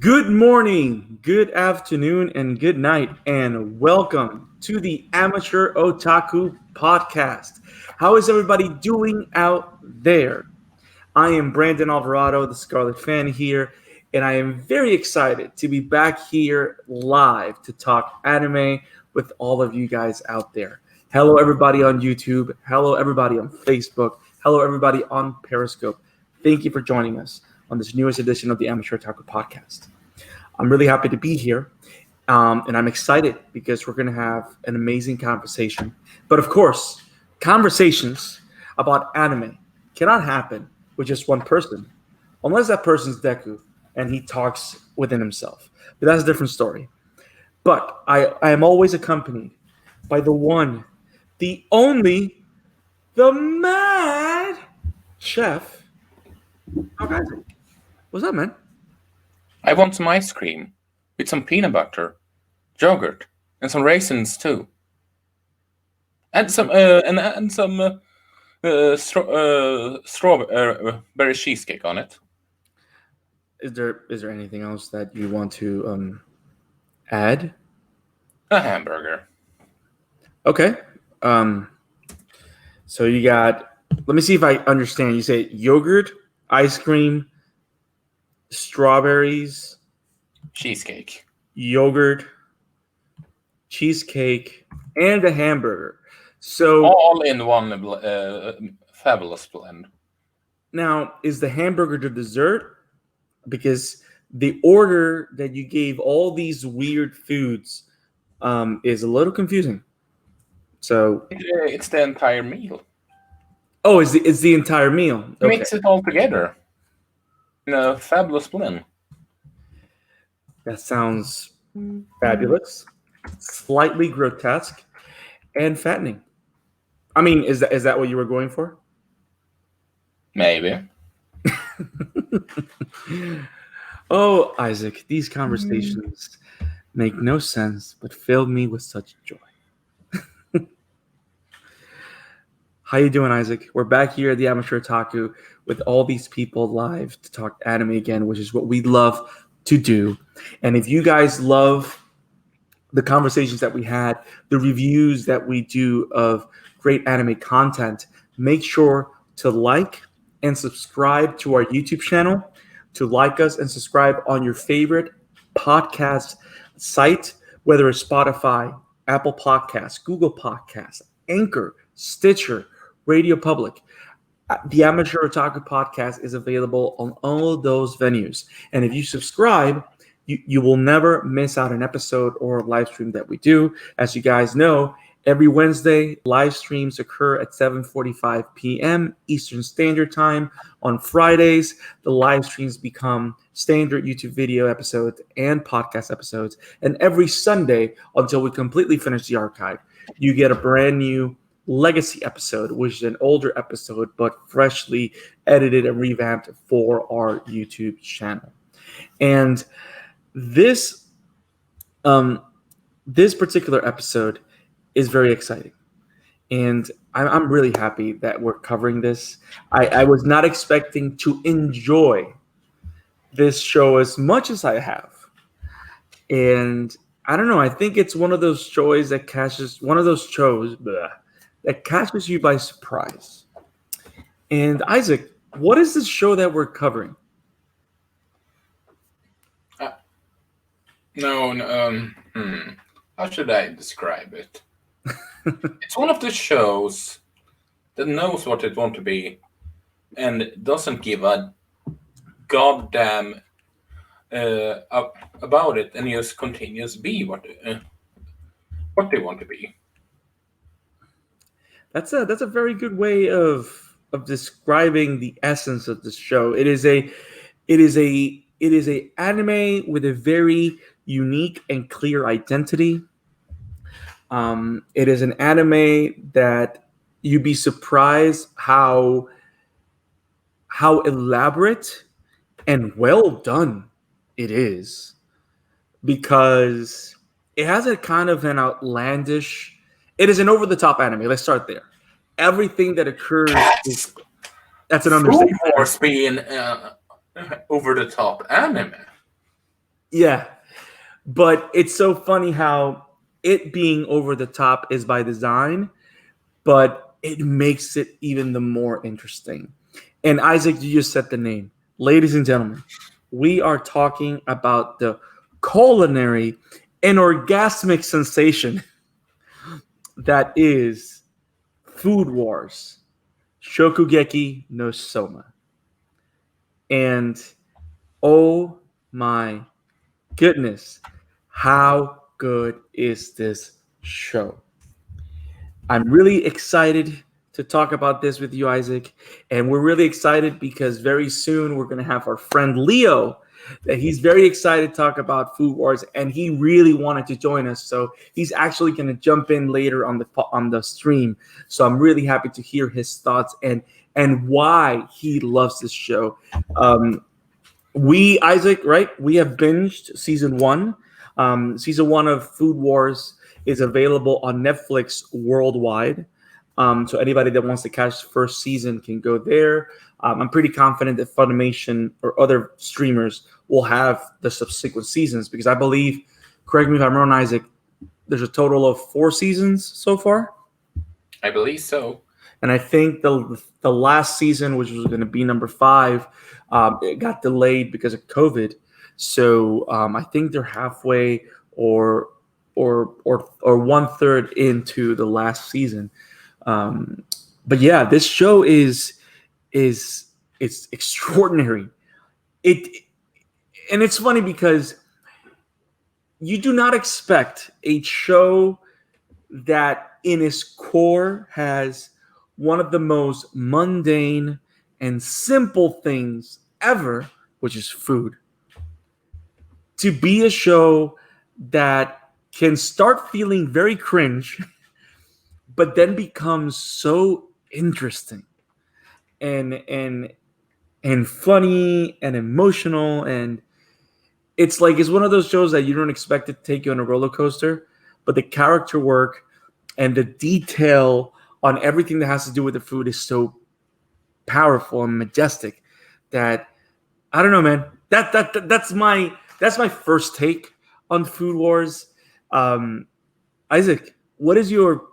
Good morning, good afternoon, and good night, and welcome to the Amateur Otaku Podcast. How is everybody doing out there? I am Brandon Alvarado, the Scarlet Fan here, and I am very excited to be back here live to talk anime with all of you guys out there. Hello, everybody on YouTube. Hello, everybody on Facebook. Hello, everybody on Periscope. Thank you for joining us on this newest edition of the Amateur Otaku Podcast. I'm really happy to be here, and I'm excited because we're going to have an amazing conversation. But of course, conversations about anime cannot happen with just one person, unless that person's Deku and he talks within himself. But that's a different story. But I am always accompanied by the one, the only, the mad chef. Oh, guys, what's up, man? I want some ice cream with some peanut butter, yogurt, and some raisins too, and some strawberry cheesecake on it. Is there anything else that you want to add? A hamburger. Okay. So you got. Let me see if I understand. You say yogurt, ice cream, strawberries, cheesecake, yogurt, cheesecake, and a hamburger. So all in one fabulous blend. Now, is the hamburger the dessert? Because the order that you gave all these weird foods is a little confusing. So it's the entire meal. Oh, it's the entire meal. Okay. Mix it all together. A fabulous blend. That sounds fabulous, slightly grotesque, and fattening. I mean, is that what you were going for? Maybe. Oh, Isaac, these conversations make no sense, but fill me with such joy. How you doing, Isaac? We're back here at the Amateur Otaku with all these people live to talk anime again, which is what we love to do. And if you guys love the conversations that we had, the reviews that we do of great anime content, make sure to like and subscribe to our YouTube channel, to like us and subscribe on your favorite podcast site, whether it's Spotify, Apple Podcasts, Google Podcasts, Anchor, Stitcher, Radio Public. The Amateur Otaku Podcast is available on all of those venues. And if you subscribe, you will never miss out an episode or a live stream that we do. As you guys know, every Wednesday, live streams occur at 7:45 p.m. Eastern Standard Time. On Fridays, the live streams become standard YouTube video episodes and podcast episodes. And every Sunday, until we completely finish the archive, you get a brand new Legacy episode, which is an older episode, but freshly edited and revamped for our YouTube channel. And this particular episode is very exciting. And I'm really happy that we're covering this. I was not expecting to enjoy this show as much as I have. And I don't know, I think it's one of those shows that catches you by surprise. And Isaac, what is this show that we're covering? How should I describe it? It's one of the shows that knows what it wants to be and doesn't give a goddamn about it, and just continues to be what they want to be. That's a very good way of describing the essence of this show. It is a anime with a very unique and clear identity. It is an anime that you'd be surprised how elaborate and well done it is, because it has a kind of an outlandish. It is an over-the-top anime. Let's start there. Everything that occurs that's an understatement. Force being over-the-top anime. Yeah, but it's so funny how it being over the top is by design, but it makes it even the more interesting. And Isaac, you just said the name. Ladies and gentlemen, we are talking about the culinary and orgasmic sensation that is Food Wars, Shokugeki no Soma. And oh my goodness, how good is this show? I'm really excited to talk about this with you, Isaac. And we're really excited because very soon we're going to have our friend Leo. That he's very excited to talk about Food Wars, and he really wanted to join us. So he's actually going to jump in later on the stream. So I'm really happy to hear his thoughts and why he loves this show. Isaac, right? We have binged season one. Season one of Food Wars is available on Netflix worldwide. So anybody that wants to catch the first season can go there. I'm pretty confident that Funimation or other streamers will have the subsequent seasons because I believe, correct me if I'm wrong, Isaac, there's a total of 4 seasons so far. I believe so. And I think the last season, which was going to be number 5, it got delayed because of COVID. So I think they're halfway or 1/3 into the last season. But yeah, this show is it's extraordinary. And it's funny because you do not expect a show that in its core has one of the most mundane and simple things ever, which is food, to be a show that can start feeling very cringe, but then becomes so interesting and funny and emotional. And it's one of those shows that you don't expect it to take you on a roller coaster, but the character work and the detail on everything that has to do with the food is so powerful and majestic that I don't know, man. That's my first take on Food Wars. Isaac, what is your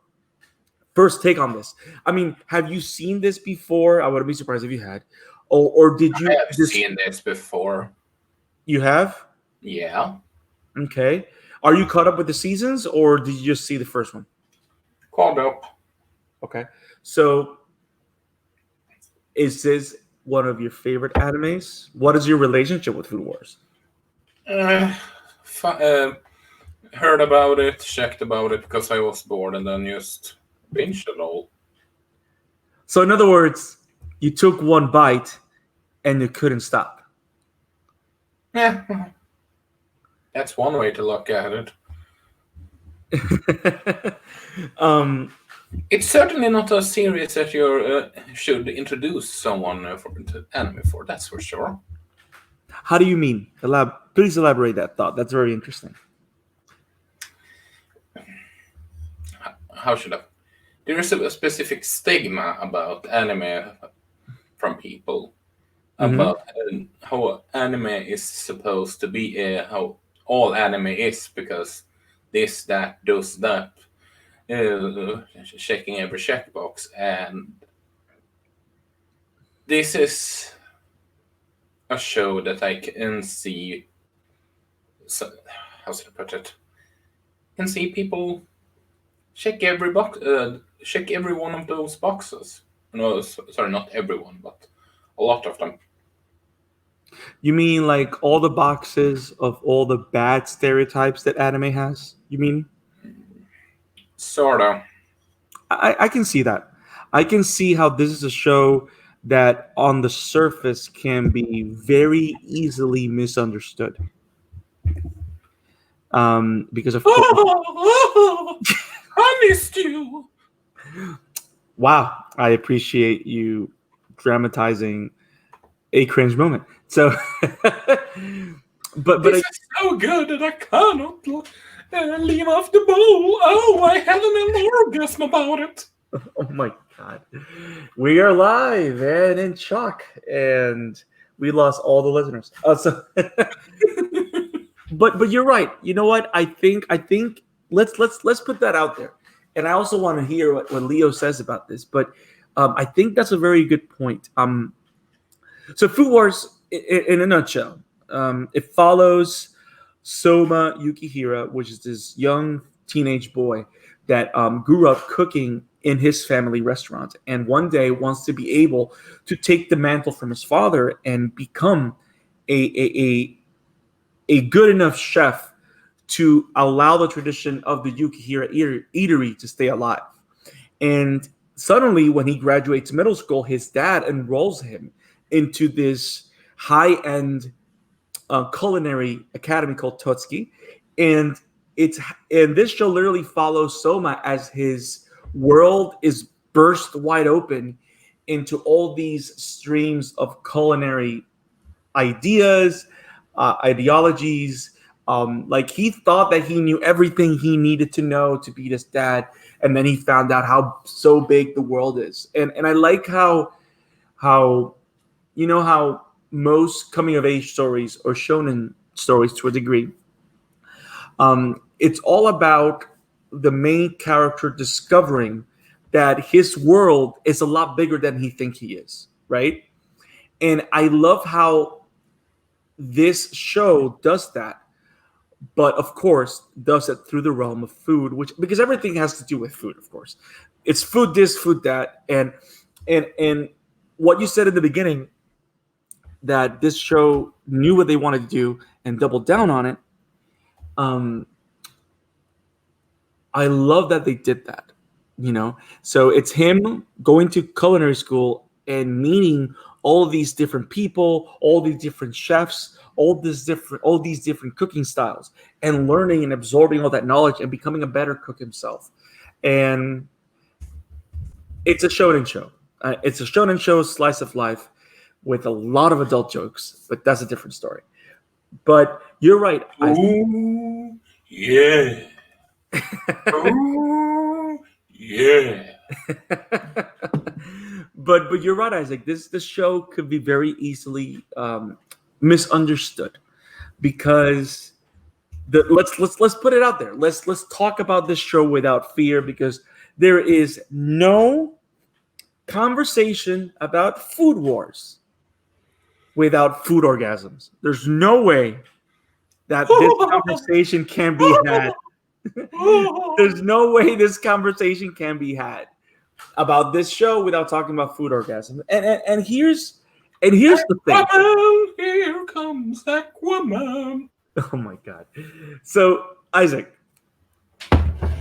first take on this? I mean, have you seen this before? I wouldn't be surprised if you had, or did you? I have seen this before. You have? Yeah. Okay. Are you caught up with the seasons, or did you just see the first one? Caught up. Okay. So, is this one of your favorite animes? What is your relationship with Food Wars? Heard about it, checked about it because I was bored, and then just binged it all. So, in other words, you took one bite and you couldn't stop. Yeah. That's one way to look at it. It's certainly not a series that you should introduce someone to anime for. That's for sure. How do you mean? Please elaborate that thought. That's very interesting. How should I? There is a specific stigma about anime from people about how anime is supposed to be, how all anime is, because this, that, does that, checking every checkbox, and this is a show that I can see. So, how should I put it? Can see people check every box, check every one of those boxes. No, sorry, not everyone, but a lot of them. You mean like all the boxes of all the bad stereotypes that anime has? You mean? Sorta. I can see that. I can see how this is a show that on the surface can be very easily misunderstood. Because of course, I missed you. Wow, I appreciate you dramatizing a cringe moment. So, but This is so good that I cannot leave off the bowl. Oh, I had an orgasm about it. Oh my god, we are live and in shock, and we lost all the listeners. So but you're right. You know what? I think let's put that out there. And I also want to hear what Leo says about this. But I think that's a very good point. So Food Wars, in a nutshell, it follows Soma Yukihira, which is this young teenage boy that grew up cooking in his family restaurant, and one day wants to be able to take the mantle from his father and become a good enough chef to allow the tradition of the Yukihira eatery to stay alive. And suddenly, when he graduates middle school, his dad enrolls him into this high-end culinary academy called Totsuki, and this show literally follows Soma as his world is burst wide open into all these streams of culinary ideas, ideologies. Like he thought that he knew everything he needed to know to beat his dad, and then he found out how so big the world is. And I like how how most coming of age stories or shonen stories to a degree, it's all about the main character discovering that his world is a lot bigger than he thinks he is, right? And I love how this show does that, but of course does it through the realm of food, which because everything has to do with food, of course. It's food this, food that, and what you said in the beginning, that this show knew what they wanted to do and doubled down on it. I love that they did that. So it's him going to culinary school and meeting all of these different people, all these different chefs, all these different cooking styles, and learning and absorbing all that knowledge and becoming a better cook himself. And it's a shonen show. It's a shonen show, slice of life, with a lot of adult jokes, but that's a different story. But you're right. Ooh, yeah. Ooh, yeah. but you're right, Isaac. This show could be very easily misunderstood because let's put it out there. Let's talk about this show without fear, because there is no conversation about food wars without food orgasms. There's no way that this conversation can be had. There's no way this conversation can be had about this show without talking about food orgasm. And here's the thing. Aquaman, here comes Aquaman. Oh my god. So Isaac,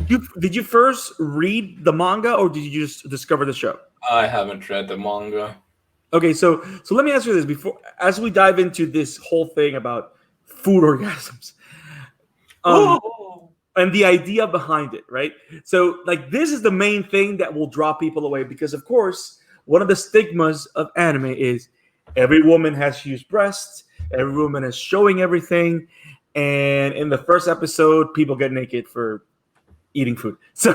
did you first read the manga or did you just discover the show? I haven't read the manga. Okay, so let me ask you this before, as we dive into this whole thing about food orgasms, and the idea behind it, right? So, like, this is the main thing that will draw people away, because, of course, one of the stigmas of anime is every woman has huge breasts, every woman is showing everything, and in the first episode, people get naked for eating food. So,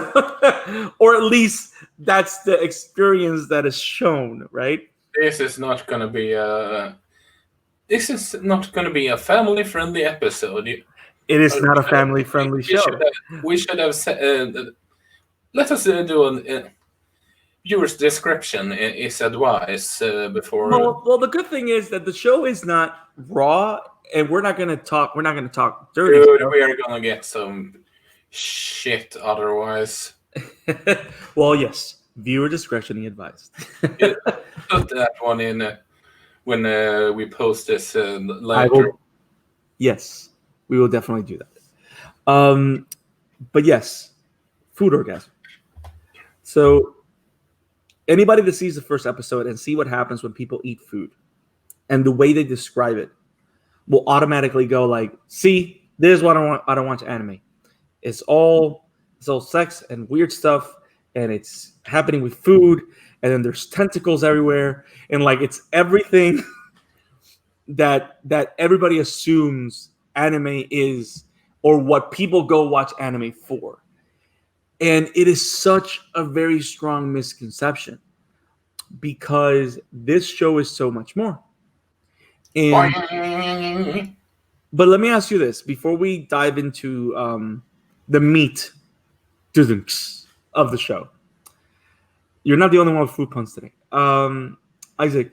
or at least that's the experience that is shown, right? This is not gonna be a family-friendly episode. It is not a family-friendly show. We should have said. Let us do a viewer's description is advice before. Well, the good thing is that the show is not raw, and we're not gonna talk dirty. Dude, we are gonna get some shit otherwise. Well, yes. Viewer discretion advised. Put that one in when we post this later. Yes, we will definitely do that. But yes, food orgasm. So anybody that sees the first episode and see what happens when people eat food and the way they describe it will automatically go like, see, this is what I want. I don't watch anime. It's all sex and weird stuff. And it's happening with food, and then there's tentacles everywhere, and like it's everything that everybody assumes anime is, or what people go watch anime for. And it is such a very strong misconception, because this show is so much more. And But let me ask you this before we dive into the meat of the show. You're not the only one with food puns today. Isaac.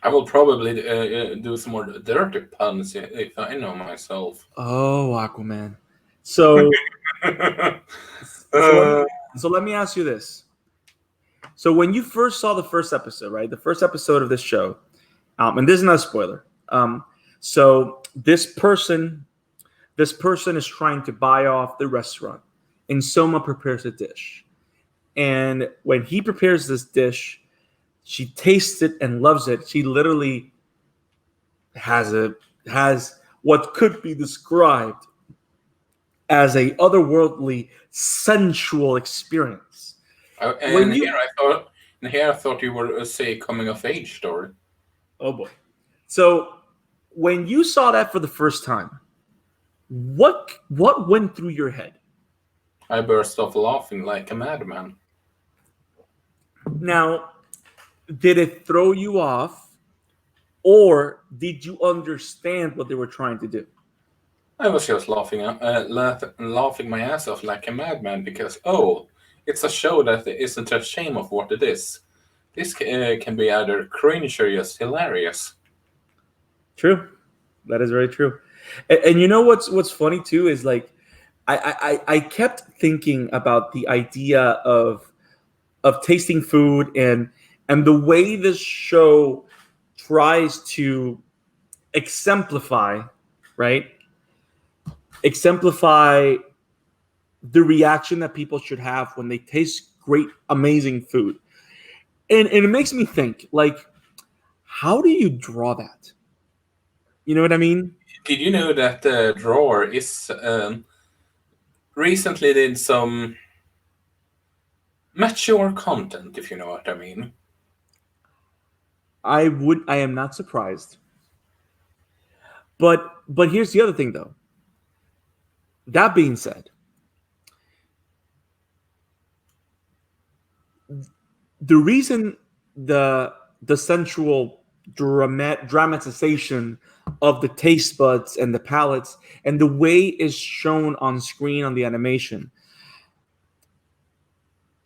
I will probably do some more dirty puns if I know myself. Oh, Aquaman. So, so, let me, Uh, so let me ask you this. So when you first saw the first episode, right? The first episode of this show, and this is not a spoiler. So this person is trying to buy off the restaurant, and Soma prepares a dish. And when he prepares this dish, she tastes it and loves it. She literally has what could be described as a otherworldly sensual experience. and here I thought you were say coming of age story. Oh boy. So when you saw that for the first time, what went through your head? I burst off laughing like a madman. Now, did it throw you off, or did you understand what they were trying to do? I was just laughing my ass off like a madman because it's a show that isn't ashamed of what it is. This can be either cringe or just hilarious. True, that is very true. And you know what's funny too is like I kept thinking about the idea of tasting food and the way this show tries to exemplify, right? Exemplify the reaction that people should have when they taste great, amazing food. And it makes me think, like, how do you draw that? You know what I mean? Did you know that the drawer is recently did some mature content, if you know what I mean? I am not surprised. But here's the other thing though. That being said, the reason the sensual dramatization of the taste buds and the palates and the way is shown on screen on the animation,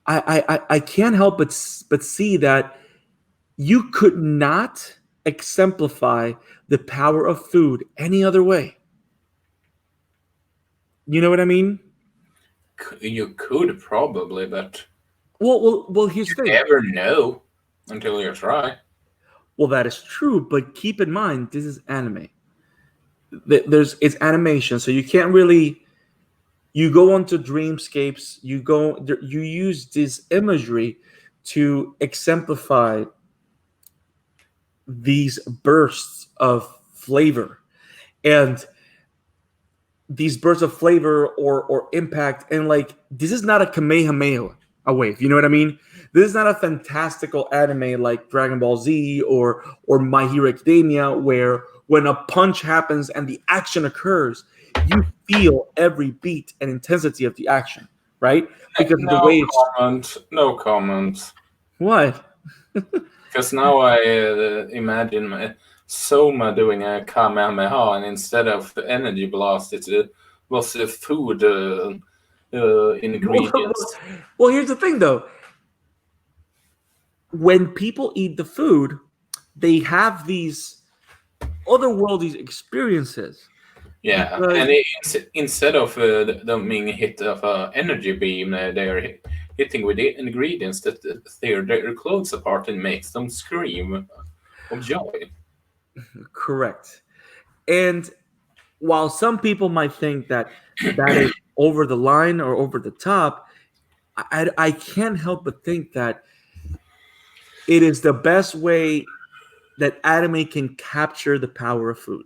I can't help but see that you could not exemplify the power of food any other way. You know what I mean? You could probably, but Well. Here's the thing. never know until you try. Well, that is true, but keep in mind this is anime. It's animation, so you can't really. You go onto dreamscapes. You use this imagery to exemplify these bursts of flavor, and these bursts of flavor or impact, and like this is not a kamehameha a wave. You know what I mean? This is not a fantastical anime like Dragon Ball Z or My Hero Academia, where when a punch happens and the action occurs, you feel every beat and intensity of the action, right? Because of the way it's... No comment. What? Because now I imagine Soma doing a Kamehameha, and instead of the energy blast, it was the food ingredients. Well, here's the thing, though. When people eat the food, they have these otherworldly experiences. Yeah, and instead of them being hit of an energy beam, they are hitting with the ingredients that tear their clothes apart and makes them scream of joy. Correct. And while some people might think that is over the line or over the top, I can't help but think that it is the best way that anime can capture the power of food.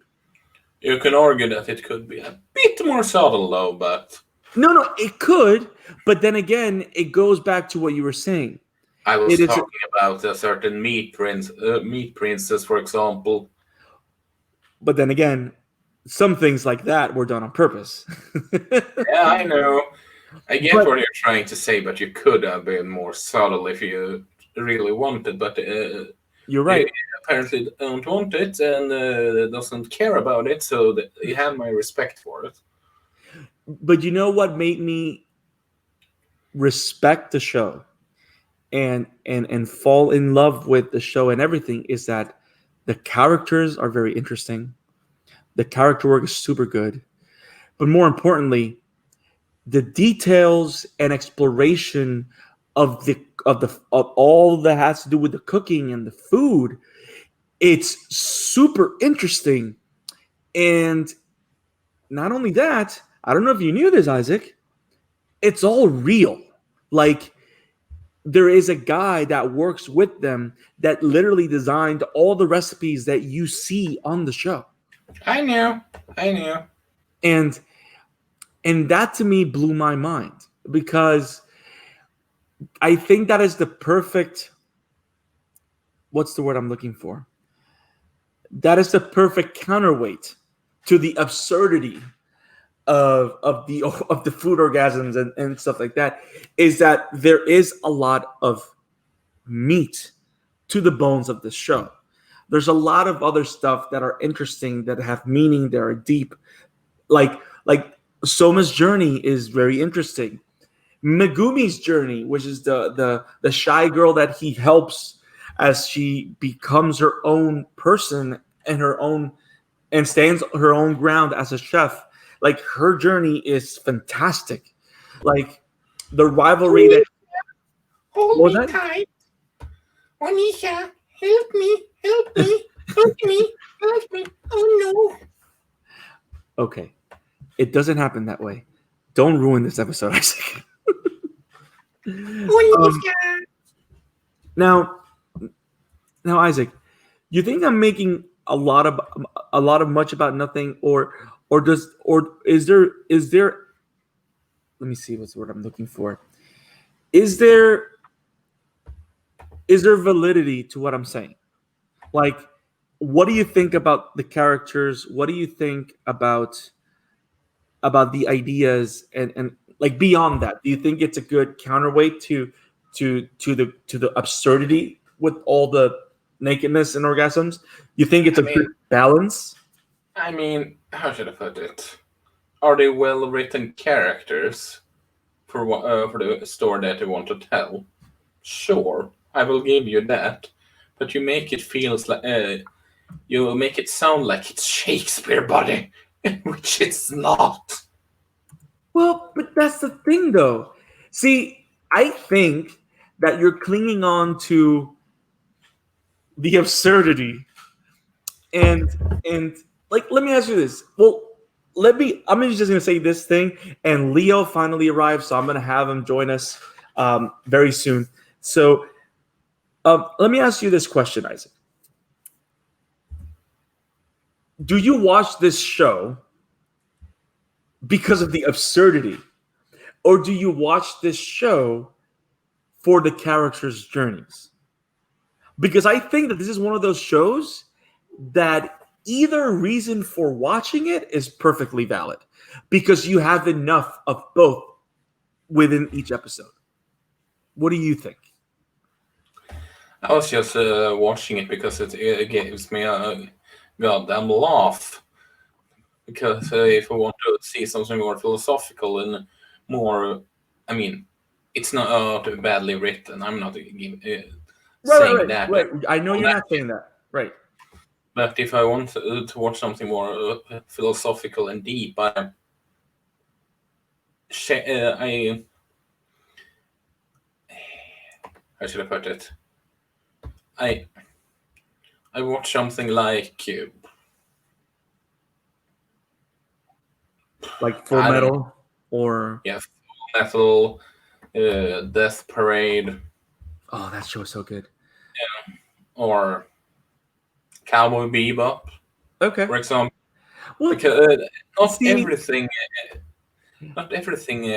You can argue that it could be a bit more subtle, though, but... No, it could, but then again, it goes back to what you were saying. I was talking about a certain meat princess, for example. But then again, some things like that were done on purpose. Yeah, I know. I get what you're trying to say, but you could have been more subtle if you really wanted. But you're right. apparently don't want it and doesn't care about it, so they have my respect for it. But you know what made me respect the show and fall in love with the show and everything is that the characters are very interesting. The character work is super good. But more importantly, the details and exploration of all that has to do with the cooking and the food, it's super interesting. And not only that, I don't know if you knew this, Isaac, it's all real. Like, there is a guy that works with them that literally designed all the recipes that you see on the show. I knew. And that to me blew my mind, because I think that is the perfect, what's the word I'm looking for? That is the perfect counterweight to the absurdity of the food orgasms and stuff like that, is that there is a lot of meat to the bones of the show. There's a lot of other stuff that are interesting, that have meaning, that are deep. Like Soma's journey is very interesting. Megumi's journey, which is the shy girl that he helps as she becomes her own person and stands her own ground as a chef. Like, her journey is fantastic. Like, the rivalry that Hold me tight. Onisha, help me. Oh no. Okay. It doesn't happen that way. Don't ruin this episode, Isaac. Now, Isaac, you think I'm making a lot of much about nothing, or is there? Let me see what's the word I'm looking for. Is there validity to what I'm saying? Like, what do you think about the characters? What do you think about the ideas and like beyond that? Do you think it's a good counterweight to the absurdity with all the nakedness and orgasms? You think it's a good balance? I mean, how should I put it? Are they well written characters for the story that you want to tell? Sure, I will give you that. But you make it feels like you make it sound like it's Shakespeare, buddy, which it's not. Well, but that's the thing, though. See, I think that you're clinging on to the absurdity, and like, let me ask you this. Well, I'm just gonna say this thing, and Leo finally arrived, so I'm gonna have him join us very soon. So, let me ask you this question, Isaac. Do you watch this show because of the absurdity, or do you watch this show for the characters' journeys? Because I think that this is one of those shows that either reason for watching it is perfectly valid, because you have enough of both within each episode. What do you think? I was just watching it because it gives me a goddamn laugh. Because if I want to see something more philosophical and more, I mean, it's not badly written. I'm not saying that. Right. I know you're not saying that. Right. But if I want to watch something more philosophical and deep, how should I put it? I watch something like Full Metal, or Full Metal, Death Parade. Oh, that show is so good. Yeah, or Cowboy Bebop. Okay. For example, well, because not everything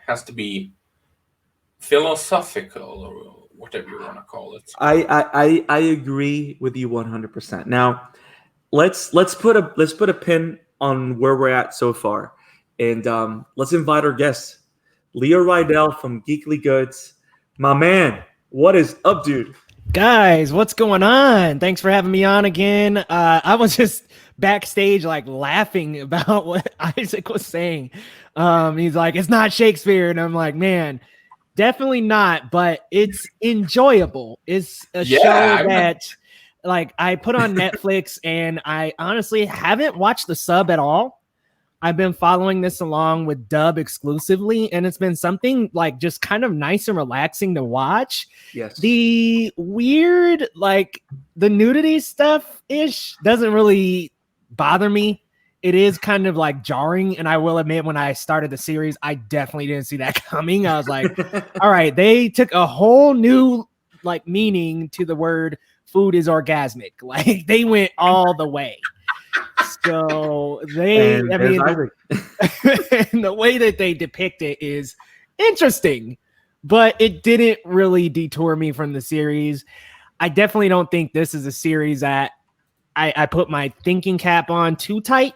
has to be philosophical or whatever you want to call it. I agree with you 100%. Now, let's put a pin on where we're at so far, and let's invite our guest, Leo Rydel from Geekly Goods. My man, what is up, dude? Guys, what's going on? Thanks for having me on again. I was just backstage, like laughing about what Isaac was saying. He's like, "It's not Shakespeare," and I'm like, "Man, definitely not." But it's enjoyable. It's a show that, like, I put on Netflix, and I honestly haven't watched the sub at all. I've been following this along with dub exclusively, and it's been something like just kind of nice and relaxing to watch. Yes. The weird, like the nudity stuff ish doesn't really bother me. It is kind of like jarring. And I will admit, when I started the series, I definitely didn't see that coming. I was like, all right, they took a whole new like meaning to the word food is orgasmic. Like they went all the way. So they, And I mean, there's and the way that they depict it is interesting, but it didn't really detour me from the series. I definitely don't think this is a series that I put my thinking cap on too tight.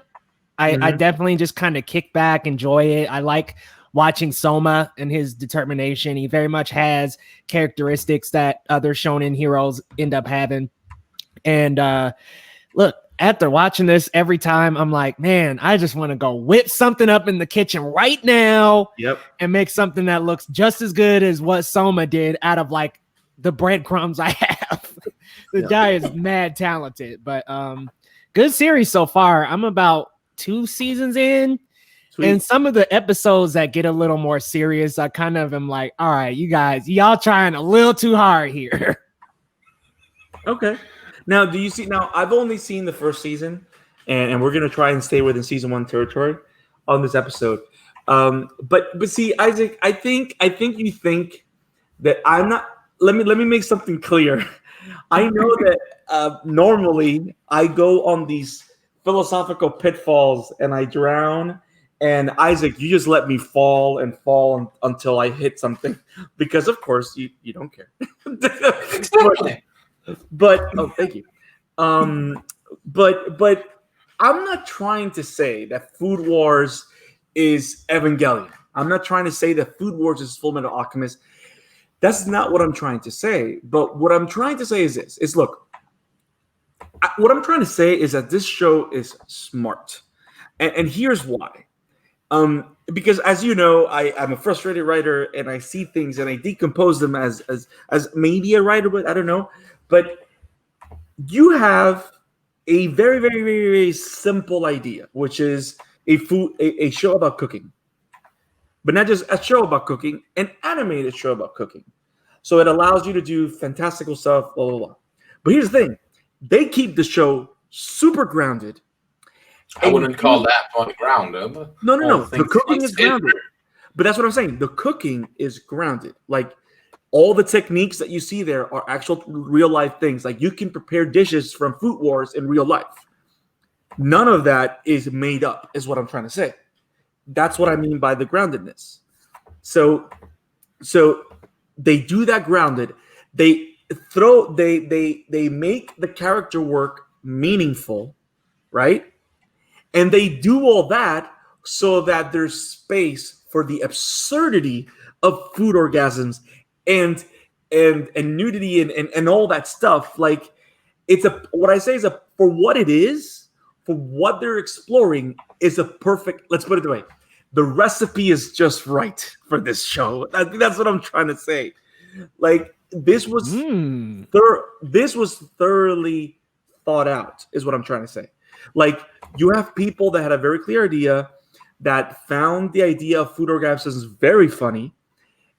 I definitely just kind of kick back, enjoy it. I like watching Soma and his determination. He very much has characteristics that other shonen heroes end up having. And look, after watching this every time, I'm like, man, I just want to go whip something up in the kitchen right now. Yep. And make something that looks just as good as what Soma did out of like the breadcrumbs I have. The guy is mad talented, but good series so far. I'm about 2 seasons in. Sweet. And some of the episodes that get a little more serious, I kind of am like, all right, you guys, y'all trying a little too hard here. Okay. Now, do you see? Now, I've only seen the first season, and we're gonna try and stay within season 1 territory on this episode. But see, Isaac, I think you think that I'm not. Let me make something clear. I know that normally I go on these philosophical pitfalls and I drown. And Isaac, you just let me fall until I hit something, because of course you don't care. But oh, thank you. But I'm not trying to say that Food Wars is Evangelion. I'm not trying to say that Food Wars is Fullmetal Alchemist. That's not what I'm trying to say. But what I'm trying to say is this: look, what I'm trying to say is that this show is smart, and here's why. Because as you know, I'm a frustrated writer, and I see things and I decompose them as maybe a writer, but I don't know. But you have a very, very, very, very simple idea, which is a show about cooking. But not just a show about cooking, an animated show about cooking. So it allows you to do fantastical stuff, blah, blah, blah. But here's the thing. They keep the show super grounded. I wouldn't call that one grounded. No. The cooking is grounded. But that's what I'm saying. The cooking is grounded. Like, all the techniques that you see there are actual real life things. Like, you can prepare dishes from Food Wars in real life. None of that is made up, is what I'm trying to say. That's what I mean by the groundedness. So they do that grounded. They make the character work meaningful, right? And they do all that so that there's space for the absurdity of food orgasms and nudity and all that stuff. Like, what I say is for what it is, for what they're exploring, is a perfect. Let's put it the way: the recipe is just right for this show. That's what I'm trying to say. Like, this was thoroughly thought out, is what I'm trying to say. Like, you have people that had a very clear idea, that found the idea of food orgasms very funny,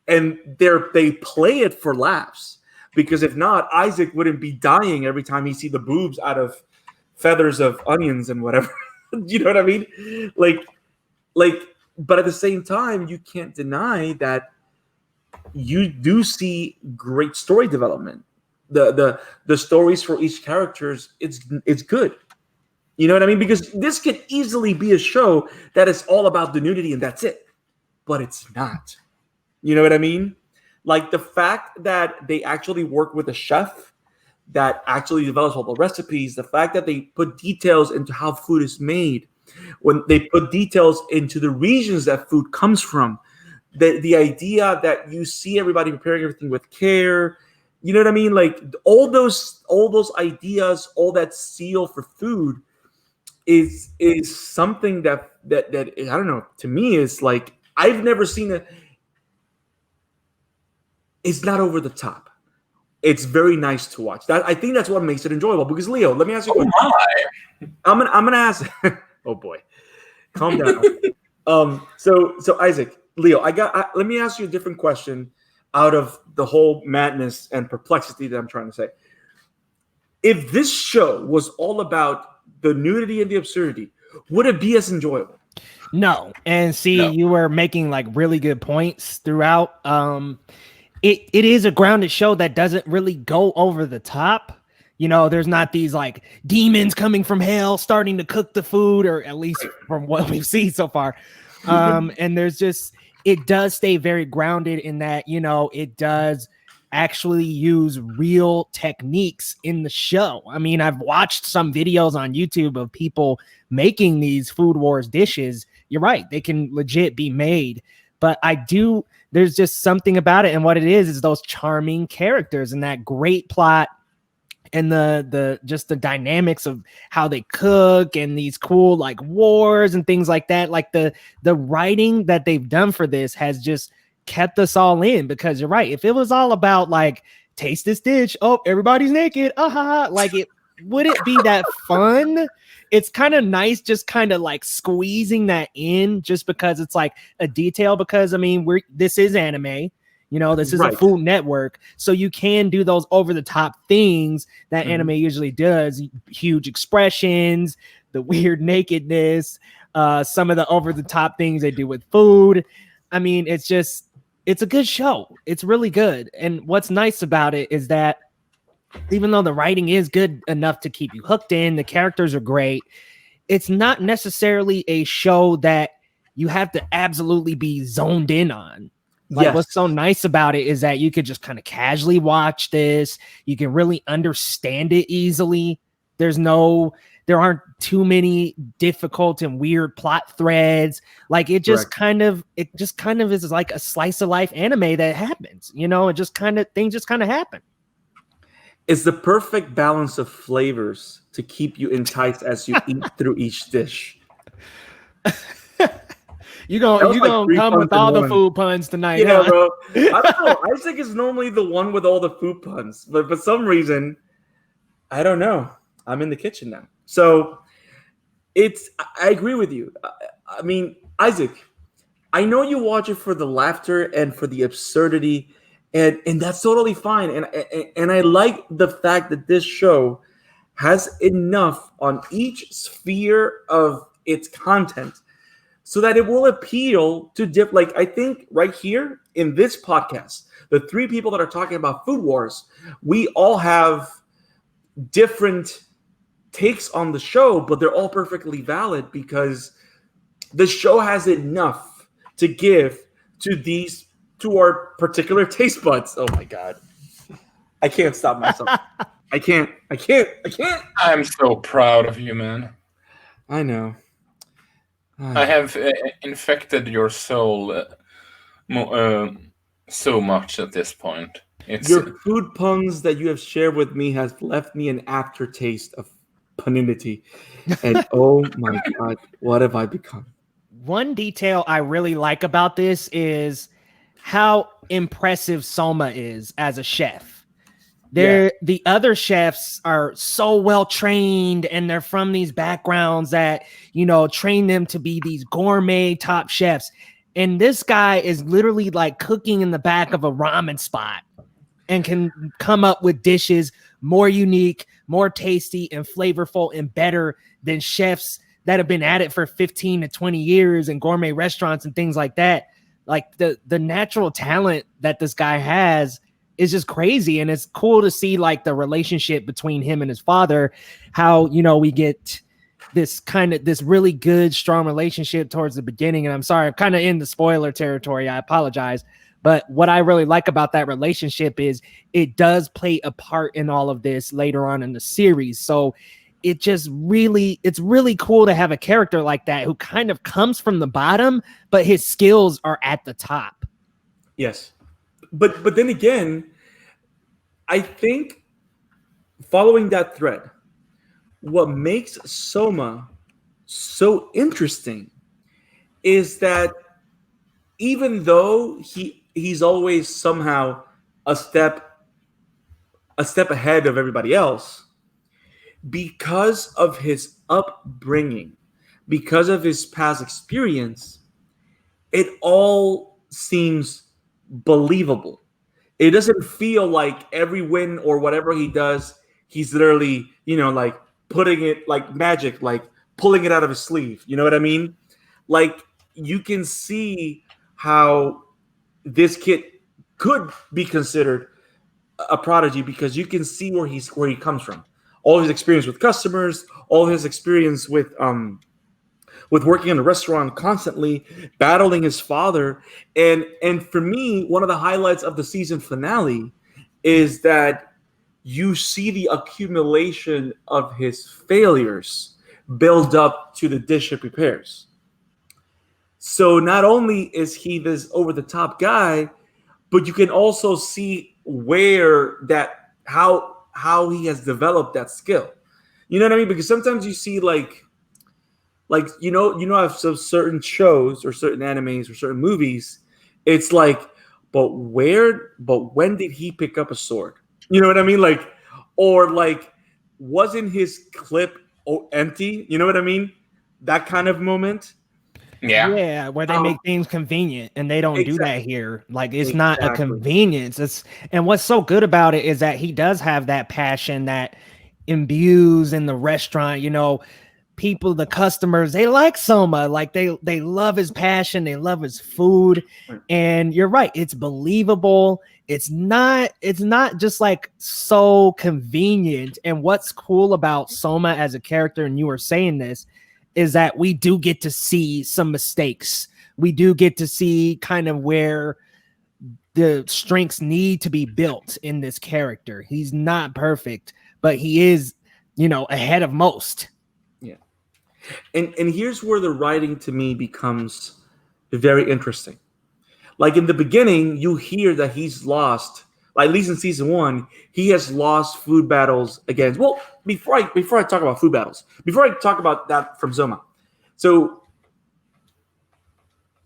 and they play it for laughs. Because if not, Isaac wouldn't be dying every time he see the boobs out of feathers of onions and whatever. You know what I mean? Like, but at the same time, you can't deny that you do see great story development. The stories for each characters, it's good. You know what I mean? Because this could easily be a show that is all about the nudity and that's it. But it's not. You know what I mean? Like, the fact that they actually work with a chef that actually develops all the recipes, the fact that they put details into how food is made, when they put details into the regions that food comes from, the idea that you see everybody preparing everything with care, You know what I mean? Like all those ideas, all that zeal for food is something that I don't know. To me, is like I've never seen it. It's not over the top. It's very nice to watch. That I think that's what makes it enjoyable. Because Leo, let me ask you. I'm gonna ask. Oh boy, calm down. So Isaac, Leo, let me ask you a different question out of the whole madness and perplexity that I'm trying to say. If this show was all about the nudity and the absurdity, would it be as enjoyable? No. And see, you were making like really good points throughout. It is a grounded show that doesn't really go over the top. You know, there's not these like demons coming from hell starting to cook the food, or at least from what we've seen so far. And there's just, it does stay very grounded in that, you know, it does actually use real techniques in the show. I mean, I've watched some videos on YouTube of people making these Food Wars dishes. You're right, they can legit be made, but there's just something about it, and what it is those charming characters and that great plot and the just the dynamics of how they cook and these cool like wars and things like that. Like the writing that they've done for this has just kept us all in, because you're right. If it was all about like taste this dish, oh, everybody's naked, like it wouldn't be that fun. It's kind of nice just kind of like squeezing that in just because it's like a detail, because I mean this is anime. You know, this is a Food Network, so you can do those over-the-top things that anime usually does. Huge expressions, the weird nakedness, some of the over-the-top things they do with food. I mean, it's a good show. It's really good. And what's nice about it is that even though the writing is good enough to keep you hooked in, the characters are great, it's not necessarily a show that you have to absolutely be zoned in on. Like what's so nice about it is that you could just kind of casually watch this. You can really understand it easily. There aren't too many difficult and weird plot threads. Like it just kind of is like a slice of life anime that happens. You know, things just kind of happen. It's the perfect balance of flavors to keep you enticed as you eat through each dish. You're gonna come with all the food puns tonight. Yeah, bro. I don't know. Isaac is normally the one with all the food puns, but for some reason, I don't know. I'm in the kitchen now. So I agree with you. I mean, Isaac, I know you watch it for the laughter and for the absurdity, and that's totally fine. And I like the fact that this show has enough on each sphere of its content so that it will appeal to like I think right here in this podcast, the three people that are talking about Food Wars, we all have different takes on the show, but they're all perfectly valid because the show has enough to give to our particular taste buds. Oh my God. I can't stop myself. I can't. I'm so proud of you, man. I know. I have infected your soul so much at this point. Your food puns that you have shared with me has left me an aftertaste of puninity. And oh my God, what have I become? One detail I really like about this is how impressive Soma is as a chef. The other chefs are so well trained and they're from these backgrounds that, you know, train them to be these gourmet top chefs. And this guy is literally like cooking in the back of a ramen spot and can come up with dishes more unique, more tasty and flavorful and better than chefs that have been at it for 15 to 20 years in gourmet restaurants and things like that. Like the natural talent that this guy has is just crazy. And it's cool to see like the relationship between him and his father, how, you know, we get this really good, strong relationship towards the beginning. And I'm sorry, I'm kind of in the spoiler territory. I apologize. But what I really like about that relationship is it does play a part in all of this later on in the series. So it's really cool to have a character like that who kind of comes from the bottom, but his skills are at the top. Yes. But then again, I think following that thread, what makes Soma so interesting is that even though he's always somehow a step ahead of everybody else, because of his upbringing, because of his past experience, it all seems believable. It doesn't feel like every win or whatever he does, he's literally, like putting it like magic, like pulling it out of his sleeve. You know what I mean? Like you can see how this kid could be considered a prodigy because you can see where he comes from. All his experience with customers, all his experience with working in a restaurant constantly, battling his father. And for me, one of the highlights of the season finale is that you see the accumulation of his failures build up to the dish he prepares. So not only is he this over-the-top guy, but you can also see how he has developed that skill. You know what I mean? Because sometimes you see like have some certain shows or certain animes or certain movies, it's like, but when did he pick up a sword? You know what I mean? Like, or like, wasn't his clip empty? You know what I mean? That kind of moment. Yeah, where they make things convenient, and they don't do that here. Like it's not a convenience. And what's so good about it is that he does have that passion that imbues in the restaurant. People, the customers, they like Soma. Like they love his passion, they love his food. And you're right, it's believable. It's not just like so convenient. And what's cool about Soma as a character, and you were saying this, is that we do get to see some mistakes. We do get to see kind of where the strengths need to be built in this character. He's not perfect, but he is, ahead of most. Yeah. And here's where the writing to me becomes very interesting. Like in the beginning, you hear that he's lost, like at least in season 1, he has lost food battles against. Well, before I talk about food battles, before I talk about that from Soma, so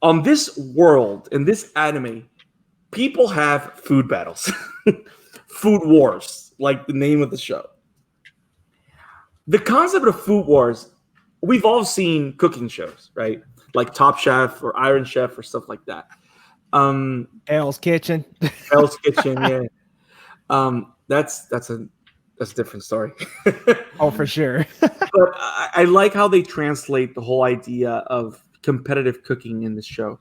on this world, in this anime, people have food battles, food wars, like the name of the show. The concept of food wars, we've all seen cooking shows, right? Like Top Chef or Iron Chef or stuff like that. Hell's Kitchen. Hell's Kitchen, yeah. That's a different story. Oh, for sure. But I like how they translate the whole idea of competitive cooking in this show.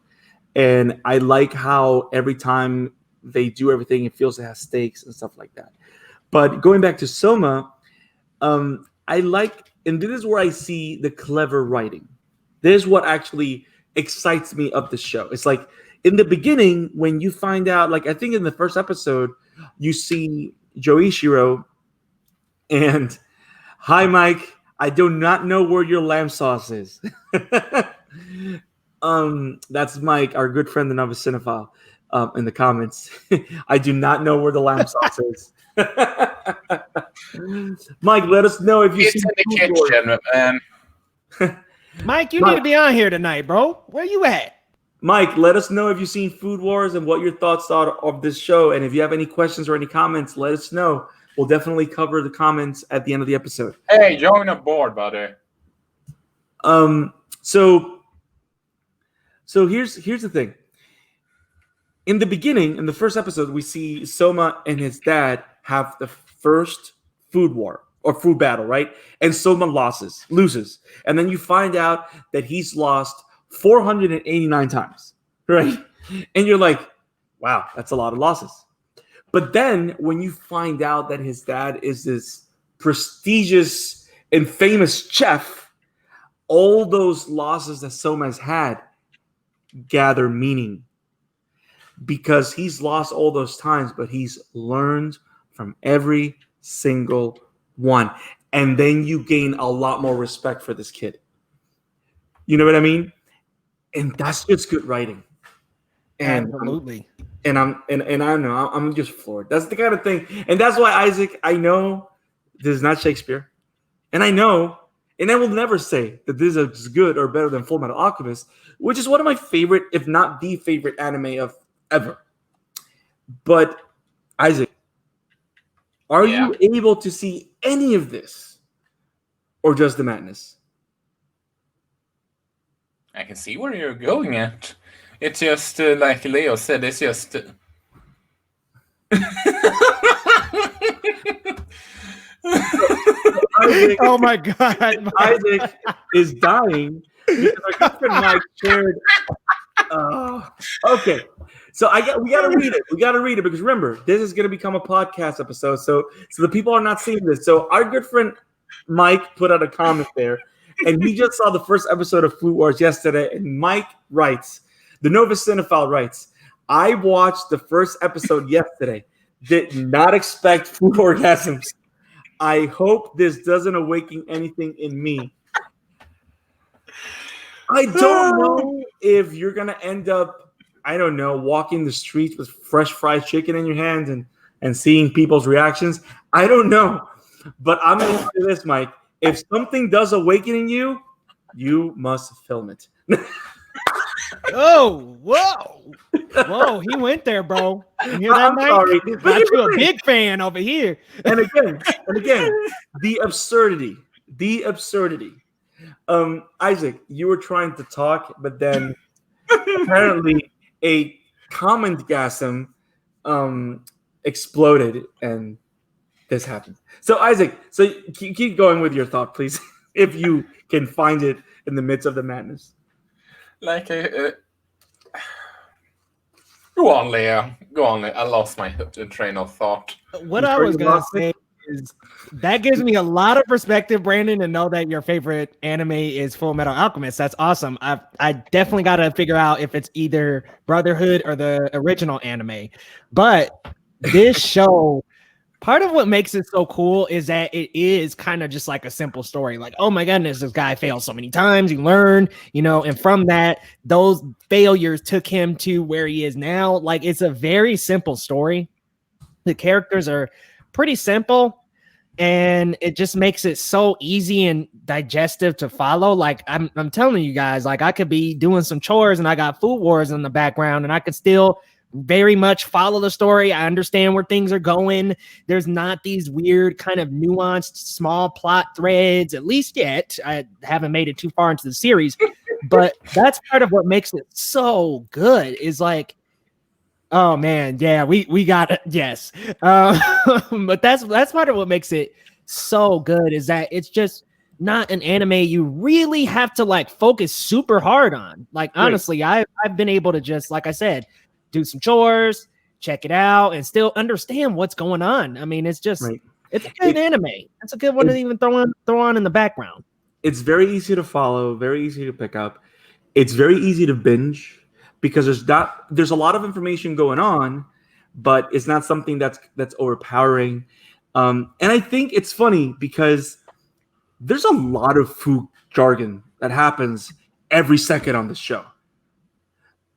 And I like how every time they do everything, it feels it has stakes and stuff like that. But going back to Soma, I like, and this is where I see the clever writing. This is what actually excites me of the show. It's like in the beginning, when you find out, like I think in the first episode, you see Joichiro and, hi, Mike, I do not know where your lamb sauce is. That's Mike, our good friend and of a cinephile, in the comments. I do not know where the lamb sauce is. Mike, let us know if you see in the kitchen, man. Mike, you need to be on here tonight, bro. Where you at? Mike, let us know if you've seen Food Wars and what your thoughts are of this show. And if you have any questions or any comments, let us know. We'll definitely cover the comments at the end of the episode. Hey, join aboard, buddy. So here's the thing. In the beginning, in the first episode, we see Soma and his dad have the first food war or food battle, right? And Soma loses. And then you find out that he's lost 489 times, right? And you're like, wow, that's a lot of losses. But then when you find out that his dad is this prestigious and famous chef, all those losses that Soma has had gather meaning. Because he's lost all those times, but he's learned from every single one. And then you gain a lot more respect for this kid. You know what I mean? And that's just good writing. And absolutely. And I don't know, I'm just floored. That's the kind of thing, and that's why Isaac, I know this is not Shakespeare, and I know, and I will never say that this is good or better than Full Metal Alchemist, which is one of my favorite, if not the favorite anime of ever. But Isaac, are you able to see any of this, or just the madness? I can see where you're going at. It's just like Leo said. It's just. Isaac, Oh my god! Isaac is dying because our good friend Mike shared. Okay, so we gotta read it. We gotta read it because remember, this is gonna become a podcast episode. So the people are not seeing this. So our good friend Mike put out a comment there, and he just saw the first episode of Food Wars yesterday. And Mike writes, the Novus Cinephile writes, I watched the first episode yesterday. Did not expect food orgasms. I hope this doesn't awaken anything in me. I don't know if you're going to end up, I don't know, walking the streets with fresh fried chicken in your hands and seeing people's reactions. I don't know. But I'm going to say this, Mike. If something does awaken in you, you must film it. Oh, whoa, he went there, bro. You hear that, I'm Mike? sorry. Got you a big fan over here. And again, the absurdity. Isaac, you were trying to talk, but then apparently a comment-gasm exploded, and this happened. So Isaac, keep going with your thought, please, if you can find it in the midst of the madness. Like, go on, Leo. Go on. I lost my train of thought. What I was gonna say is that gives me a lot of perspective, Brandon, to know that your favorite anime is Full Metal Alchemist. That's awesome. I definitely got to figure out if it's either Brotherhood or the original anime. But this show, part of what makes it so cool is that it is kind of just like a simple story. Like, oh my goodness, this guy failed so many times. You learn, and from that, those failures took him to where he is now. Like, it's a very simple story. The characters are pretty simple, and it just makes it so easy and digestive to follow. Like, I'm telling you guys, like, I could be doing some chores and I got Food Wars in the background and I could still very much follow the story. I understand where things are going. There's not these weird kind of nuanced small plot threads, at least yet. I haven't made it too far into the series, but that's part of what makes it so good is like, oh man, yeah, we got it. Yes. But that's part of what makes it so good is that it's just not an anime you really have to like focus super hard on. Like, honestly, I've been able to just, like I said, do some chores, check it out, and still understand what's going on. I mean, it's just it's a good anime. It's a good one to even throw on in the background. It's very easy to follow, very easy to pick up. It's very easy to binge because there's a lot of information going on, but it's not something that's overpowering. And I think it's funny because there's a lot of food jargon that happens every second on the show.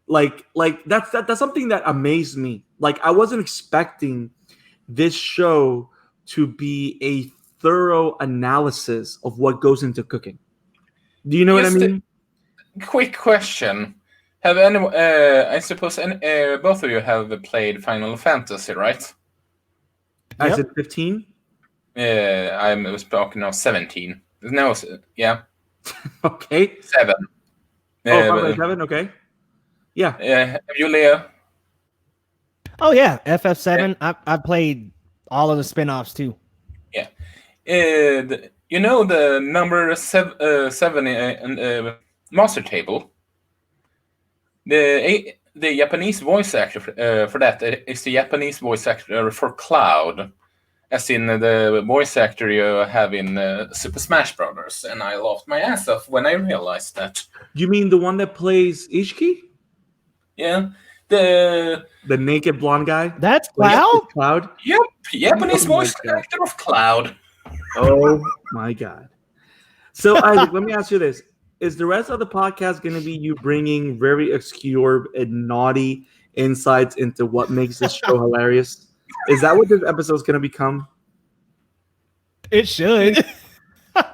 Like that's something that amazed me. Like, I wasn't expecting this show to be a thorough analysis of what goes into cooking. Do you know what I mean? Quick question: have anyone? I suppose both of you have played Final Fantasy, right? I said 15. I'm talking now 17. No, yeah. Okay. 7. Oh, 7. Okay. Yeah. Have you, Leo? Oh yeah, FF7. I've played all of the spin-offs too. Yeah. The number 7 in Master Table. The Japanese voice actor for that is the Japanese voice actor for Cloud, as in the voice actor you have in Super Smash Brothers, and I laughed my ass off when I realized that. You mean the one that plays Ishiki? Yeah, the naked blonde guy. That's Cloud. Cloud. Yep, Japanese voice actor of Cloud. Oh my god! So Isaac, let me ask you this: is the rest of the podcast going to be you bringing very obscure and naughty insights into what makes this show hilarious? Is that what this episode is going to become? It should.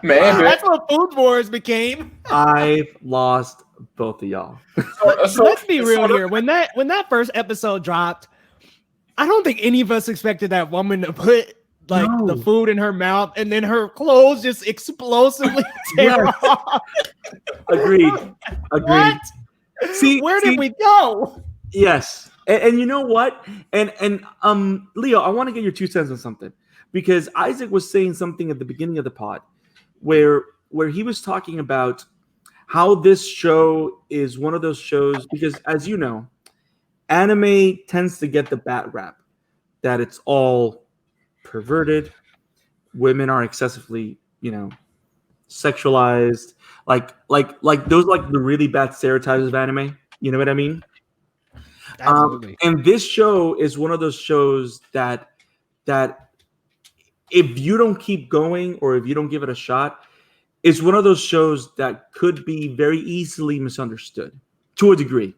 Maybe. That's what Food Wars became. I've lost both of y'all. Let's be real here. When that first episode dropped, I don't think any of us expected that woman to put the food in her mouth and then her clothes just explosively tear off. Agreed. What? Where did we go? Yes. And you know what? And Leo, I want to get your 2 cents on something, because Isaac was saying something at the beginning of the pod where he was talking about how this show is one of those shows, because as you know, anime tends to get the bad rap that it's all perverted. Women are excessively, sexualized, like those the really bad stereotypes of anime. You know what I mean? Absolutely. And this show is one of those shows that if you don't keep going or if you don't give it a shot, it's one of those shows that could be very easily misunderstood to a degree.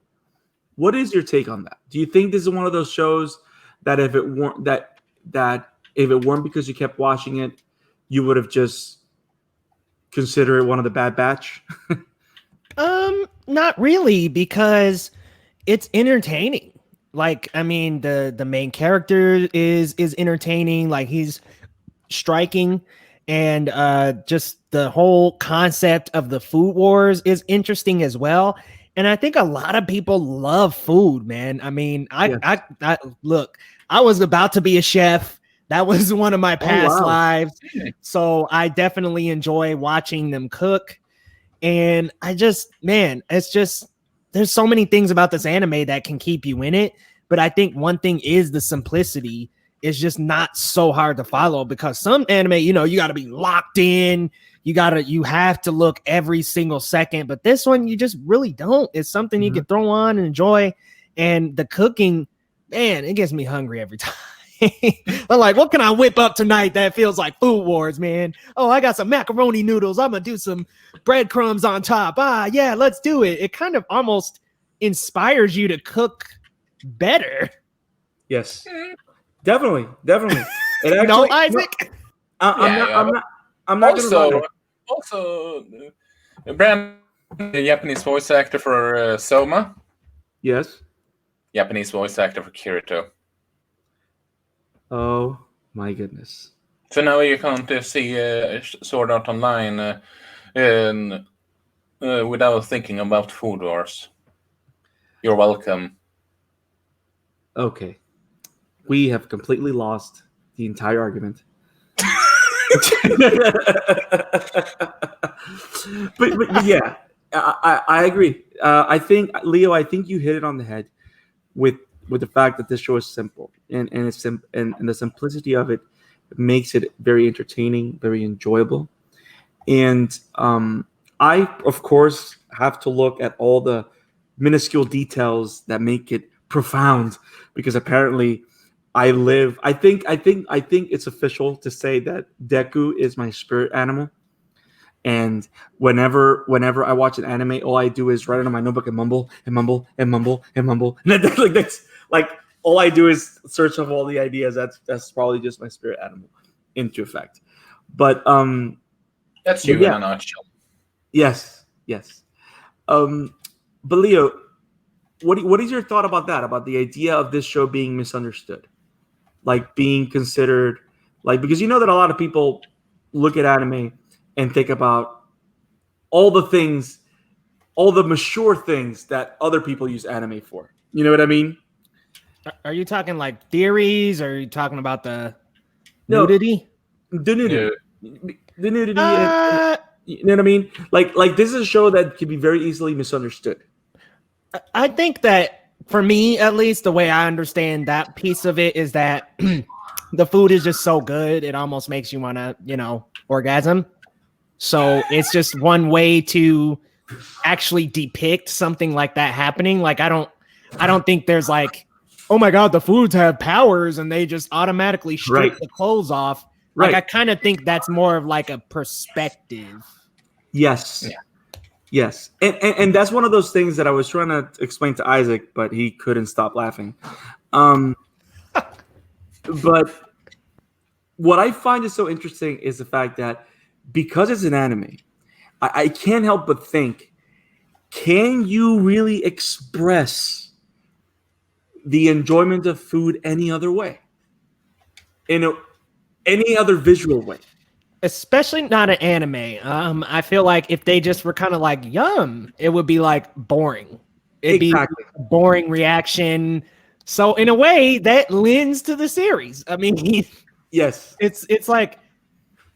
What is your take on that? Do you think this is one of those shows that if it weren't because you kept watching it, you would have just considered it one of the Bad Batch? Not really, because it's entertaining. The main character is entertaining. He's striking, and just the whole concept of the food wars is interesting as well. And I think a lot of people love food, man. I mean, I look, I was about to be a chef. That was one of my past lives. So I definitely enjoy watching them cook. And it's just, there's so many things about this anime that can keep you in it. But I think one thing is the simplicity is just not so hard to follow, because some anime, you got to be locked in. You have to look every single second. But this one, you just really don't. It's something you can throw on and enjoy. And the cooking, man, it gets me hungry every time. I'm like, what can I whip up tonight that feels like Food Wars, man? Oh, I got some macaroni noodles. I'm going to do some breadcrumbs on top. Yeah, let's do it. It kind of almost inspires you to cook better. Yes, definitely. It actually, Isaac? I'm not also, Brand, the Japanese voice actor for Soma. Yes. Japanese voice actor for Kirito. Oh my goodness! So now you can't see Sword Art Online without thinking about Food Wars. You're welcome. Okay, we have completely lost the entire argument. but yeah, I agree. I think, Leo, you hit it on the head with the fact that this show is simple, and the simplicity of it makes it very entertaining, very enjoyable. And I, of course, have to look at all the minuscule details that make it profound, because apparently I think it's official to say that Deku is my spirit animal. And whenever I watch an anime, all I do is write it on my notebook and mumble and mumble and mumble and mumble. And that's all I do is search of all the ideas. That's probably just my spirit animal into effect. But that's you in a nutshell. Yes. But Leo, what is your thought about that? About the idea of this show being misunderstood, being considered, because you know that a lot of people look at anime and think about all the mature things that other people use anime for. You know what I mean? Are you talking theories? Or are you talking about the nudity? The nudity. The nudity. You know what I mean? Like this is a show that can be very easily misunderstood. I think that, for me, at least, the way I understand that piece of it is that the food is just so good, it almost makes you want to, orgasm. So it's just one way to actually depict something like that happening. I don't think there's oh my God, the foods have powers and they just automatically strip the clothes off. I kind of think that's more of a perspective. Yes. Yes, and that's one of those things that I was trying to explain to Isaac, but he couldn't stop laughing. But what I find is so interesting is the fact that because it's an anime, I can't help but think, can you really express the enjoyment of food any other way? Any other visual way? Especially not an anime. I feel like if they just were kind of like yum, it would be like boring. It'd Exactly. be a boring reaction. So in a way, that lends to the series. I mean, Yes. it's like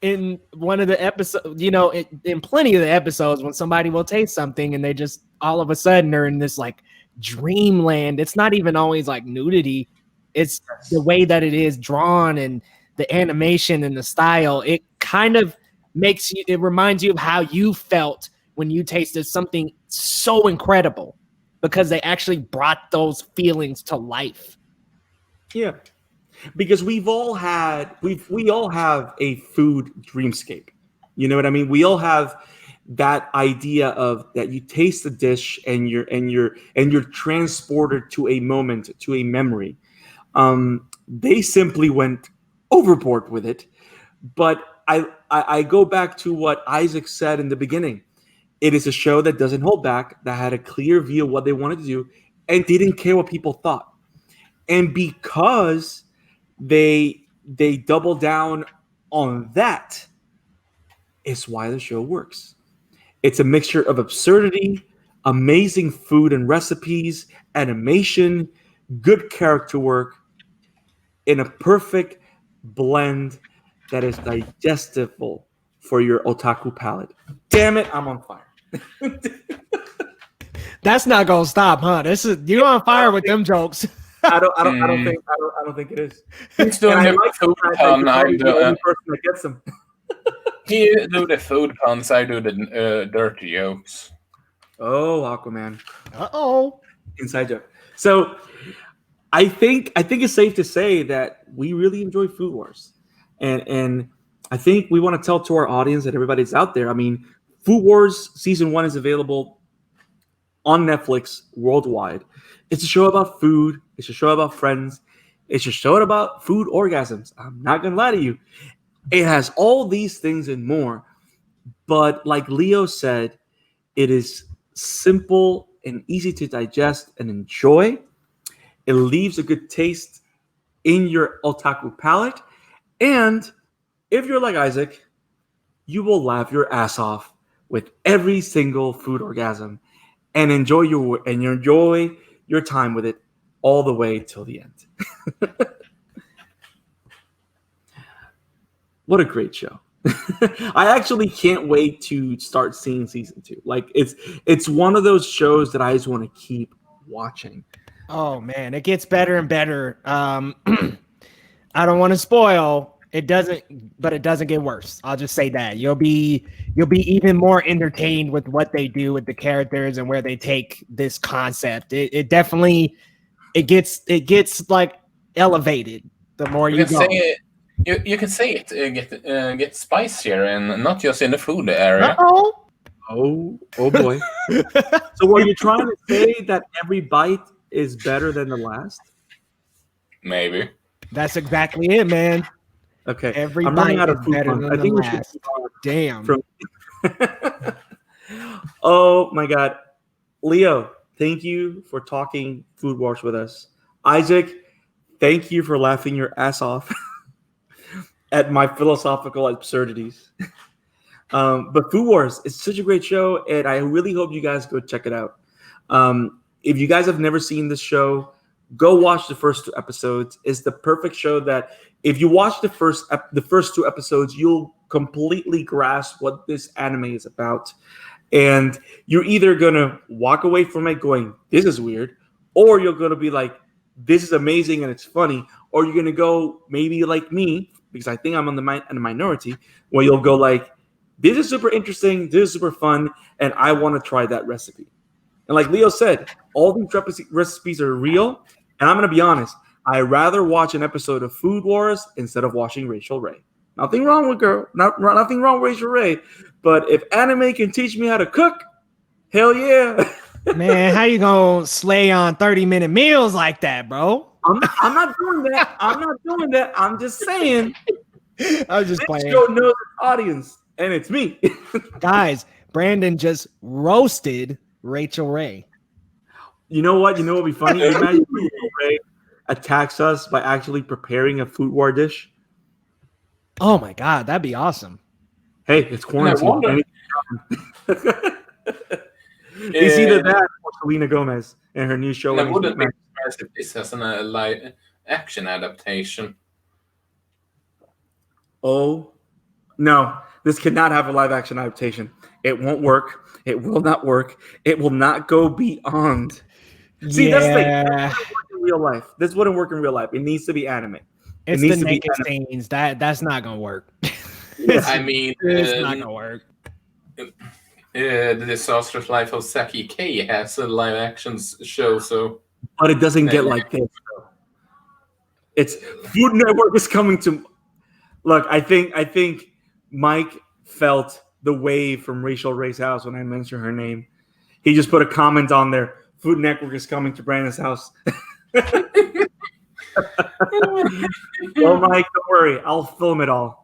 in one of the episodes, you know, in plenty of the episodes when somebody will taste something and they just all of a sudden are in this like dreamland. It's not even always like nudity. It's the way that it is drawn and the animation and the style. It kind of makes you, it reminds you of how you felt when you tasted something so incredible because they actually brought those feelings to life. Yeah. Because we all have a food dreamscape. You know what I mean? We all have that idea of that you taste the dish and you're transported to a moment, to a memory. They simply went overboard with it. But I go back to what Isaac said in the beginning. It is a show that doesn't hold back, that had a clear view of what they wanted to do, and didn't care what people thought. And because they double down on that, is why the show works. It's a mixture of absurdity, amazing food and recipes, animation, good character work, in a perfect blend that is digestible for your otaku palate. Damn it, I'm on fire. That's not gonna stop, huh? This is you're on fire with them jokes. I don't think it is. He's doing And I the like food the fact that pun. you're I probably the do, only person that gets them. he do the food puns. I do the dirty jokes. Oh, Aquaman. Uh-oh. Inside joke. So I think it's safe to say that we really enjoy Food Wars. And I think we want to tell to our audience that everybody's out there. I mean, Food Wars season 1 is available on Netflix worldwide. It's a show about food. It's a show about friends. It's a show about food orgasms. I'm not going to lie to you. It has all these things and more. But like Leo said, it is simple and easy to digest and enjoy. It leaves a good taste in your otaku palate. And if you're like Isaac, you will laugh your ass off with every single food orgasm and enjoy your time with it all the way till the end. What a great show. I actually can't wait to start seeing season 2. Like it's one of those shows that I just want to keep watching. Oh man, it gets better and better. I don't want to spoil. It doesn't get worse. I'll just say that. You'll be even more entertained with what they do with the characters and where they take this concept. It definitely gets like elevated the more you go. Say it. You can say it get spicier and not just in the food area. Uh-oh. Oh boy. So are you trying to say that every bite is better than the last? Maybe. That's exactly it, man. Okay. Every I'm bite running out of is food better puns. than I think the we should last. Damn. from Oh my God. Leo, thank you for talking Food Wars with us. Isaac, thank you for laughing your ass off at my philosophical absurdities. But Food Wars is such a great show, and I really hope you guys go check it out. If you guys have never seen this show, go watch the first 2 episodes. It's the perfect show that if you watch the first 2 episodes, you'll completely grasp what this anime is about. And you're either going to walk away from it going, this is weird, or you're going to be like, this is amazing and it's funny, or you're going to go maybe like me, because I think I'm in the minority, where you'll go like, this is super interesting, this is super fun, and I want to try that recipe. And like Leo said, all these recipes are real, and I'm going to be honest, I'd rather watch an episode of Food Wars instead of watching Rachel Ray. Nothing wrong with Rachel Ray, but if anime can teach me how to cook, Hell yeah. Man, how you gonna slay on 30-minute meals like that, bro? I'm not doing that. I'm not doing that. I'm just saying I was just this playing. show knows its audience, and it's me. Guys, Brandon just roasted Rachel Ray. You know what? You know what would be funny? Imagine Rachel Ray attacks us by actually preparing a food war dish. Oh my god, that'd be awesome. Hey, it's quarantine. wonder- It's either that or Selena Gomez and her new show. And I wouldn't be surprised if this has a live action adaptation. Oh, no. This cannot have a live action adaptation. It won't work. It will not work. It will not go beyond. See, that's the thing. This wouldn't work in real life. This wouldn't work in real life. It needs to be anime. It's the naked scenes. That's not gonna work. I mean, it's not gonna work. The Disastrous Life of Saki K has a live action show, so. But it doesn't get like this. Though. It's Food Network is coming to. Look, I think Mike felt the wave from Rachel Ray's house when I mentioned her name. He just put a comment on there. Food Network is coming to Brandon's house. Well, Mike, don't worry. I'll film it all.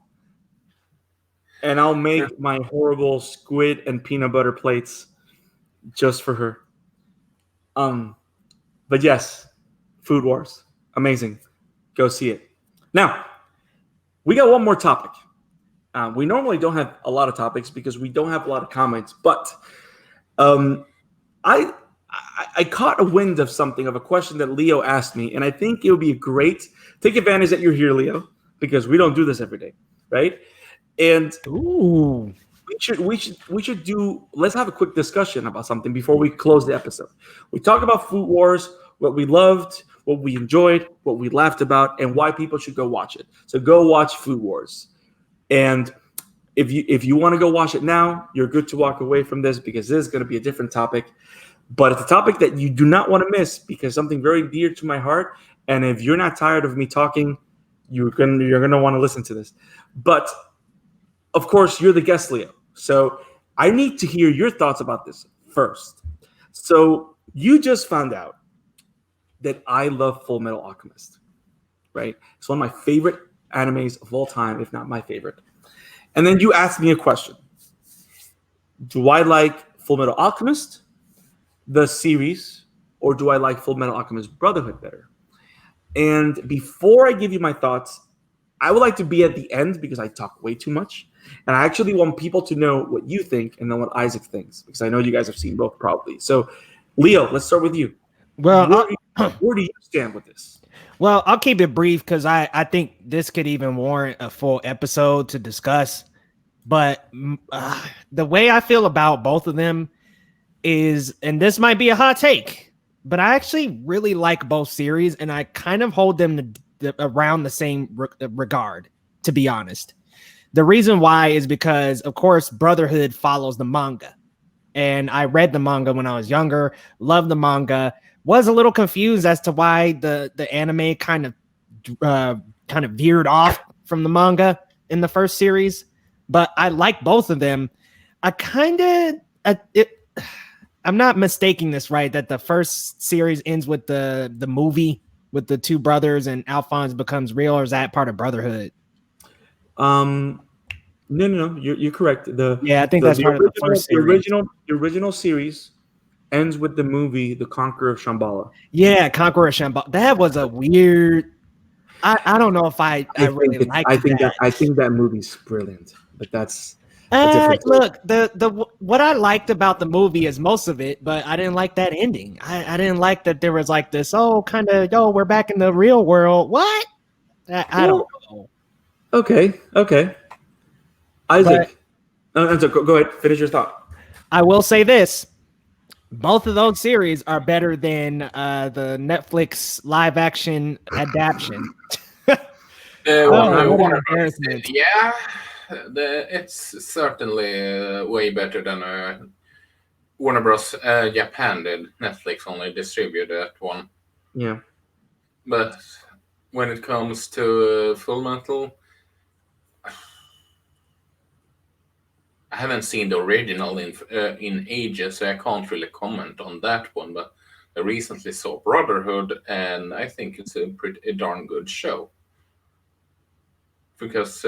And I'll make my horrible squid and peanut butter plates just for her. But yes, Food Wars. Amazing. Go see it. Now, we got one more topic. We normally don't have a lot of topics because we don't have a lot of comments, but I caught a wind of something, of a question that Leo asked me, and I think it would be great. Take advantage that you're here, Leo, because we don't do this every day, right? And Ooh, we should do. Let's have a quick discussion about something before we close the episode. We talk about Food Wars, what we loved, what we enjoyed, what we laughed about, and why people should go watch it. So go watch Food Wars, and if you want to go watch it now, you're good to walk away from this because this is going to be a different topic. But it's a topic that you do not want to miss because something very dear to my heart. And if you're not tired of me talking, you're gonna want to listen to this. But of course, you're the guest, Leo. So I need to hear your thoughts about this first. So you just found out that I love Full Metal Alchemist, right? It's one of my favorite animes of all time, if not my favorite. And then you asked me a question. Do I like Full Metal Alchemist, the series, or do I like Full Metal Alchemist Brotherhood better? And before I give you my thoughts, I would like to be at the end because I talk way too much. And I actually want people to know what you think and then what Isaac thinks, because I know you guys have seen both probably. So, Leo, let's start with you. well, Where do you stand with this? well, I'll keep it brief because I think this could even warrant a full episode to discuss. But the way I feel about both of them is, and this might be a hot take, but I actually really like both series, and I kind of hold them around the same regard, to be honest. The reason why is because, of course, Brotherhood follows the manga, and I read the manga when I was younger, loved the manga, was a little confused as to why the anime kind of veered off from the manga in the first series, but I like both of them. I'm not mistaking this, right? That the first series ends with the movie with the two brothers and Alphonse becomes real, or is that part of Brotherhood? No, you're correct. I think that's part of the first series. The original series ends with the movie The Conqueror of Shambhala. Yeah, Conqueror of Shambhala. That was a weird. I don't know if I really like. I think that movie's brilliant, but that's. Look, the what I liked about the movie is most of it, but I didn't like that ending. I didn't like that there was like this, we're back in the real world. What? I don't know. Okay. Isaac, so go ahead, finish your thought. I will say this. Both of those series are better than the Netflix live action adaptation. Embarrassment. Yeah. It's certainly way better than Warner Bros. Japan did. Netflix only distributed that one. Yeah. But when it comes to Full Metal, I haven't seen the original in ages, so I can't really comment on that one. But I recently saw Brotherhood, and I think it's a darn good show. Because,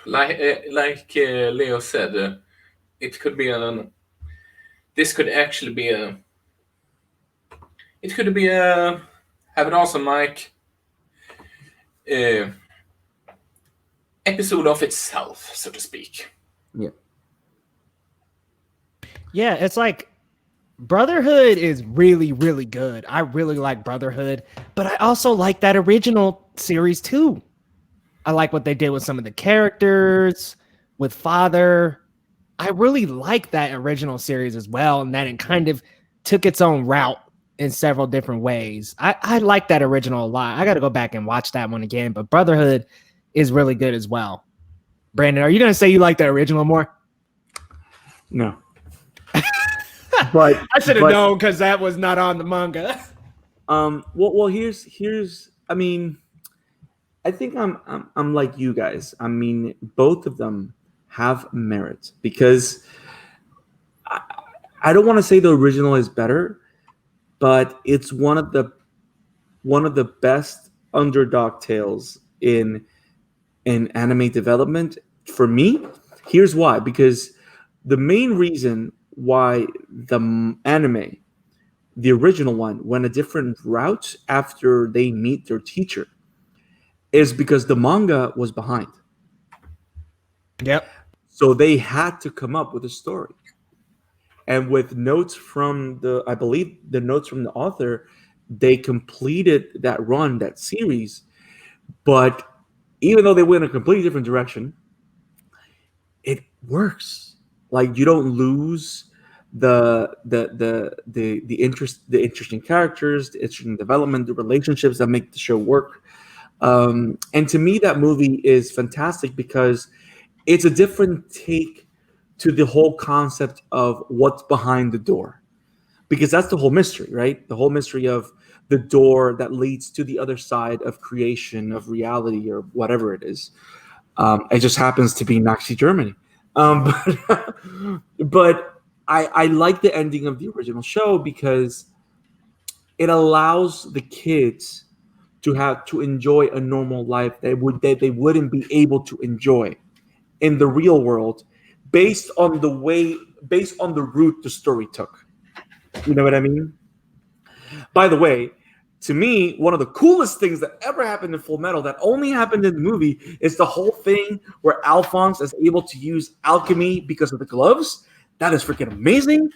like Leo said, it could be an. This could actually be a. It could be a. Have an awesome mic. Episode of itself, so to speak. Yeah. Yeah, it's like Brotherhood is really, really good. I really like Brotherhood, but I also like that original series too. I like what they did with some of the characters, with Father. I really like that original series as well, and that it kind of took its own route in several different ways. I like that original a lot. I got to go back and watch that one again, but Brotherhood is really good as well. Brandon, are you going to say you like the original more? No. But I should have known because that was not on the manga. Well, here's. I mean, I think I'm like you guys. I mean, both of them have merit because I don't want to say the original is better, but it's one of the best underdog tales in anime development for me. Here's why: because the main reason why the anime, the original one, went a different route after they meet their teacher is because the manga was behind. Yep. So they had to come up with a story. And with notes from I believe the notes from the author, they completed that run, that series. But even though they went in a completely different direction, it works. Like you don't lose the interesting characters, the interesting development, the relationships that make the show work. And to me, that movie is fantastic because it's a different take to the whole concept of what's behind the door, because that's the whole mystery, right? The whole mystery of the door that leads to the other side of creation, of reality, or whatever it is. It just happens to be Nazi Germany. But I like the ending of the original show because it allows the kids to enjoy a normal life that they wouldn't be able to enjoy in the real world based on the route the story took. You know what I mean? By the way, to me, one of the coolest things that ever happened in Full Metal that only happened in the movie is the whole thing where Alphonse is able to use alchemy because of the gloves. That is freaking amazing.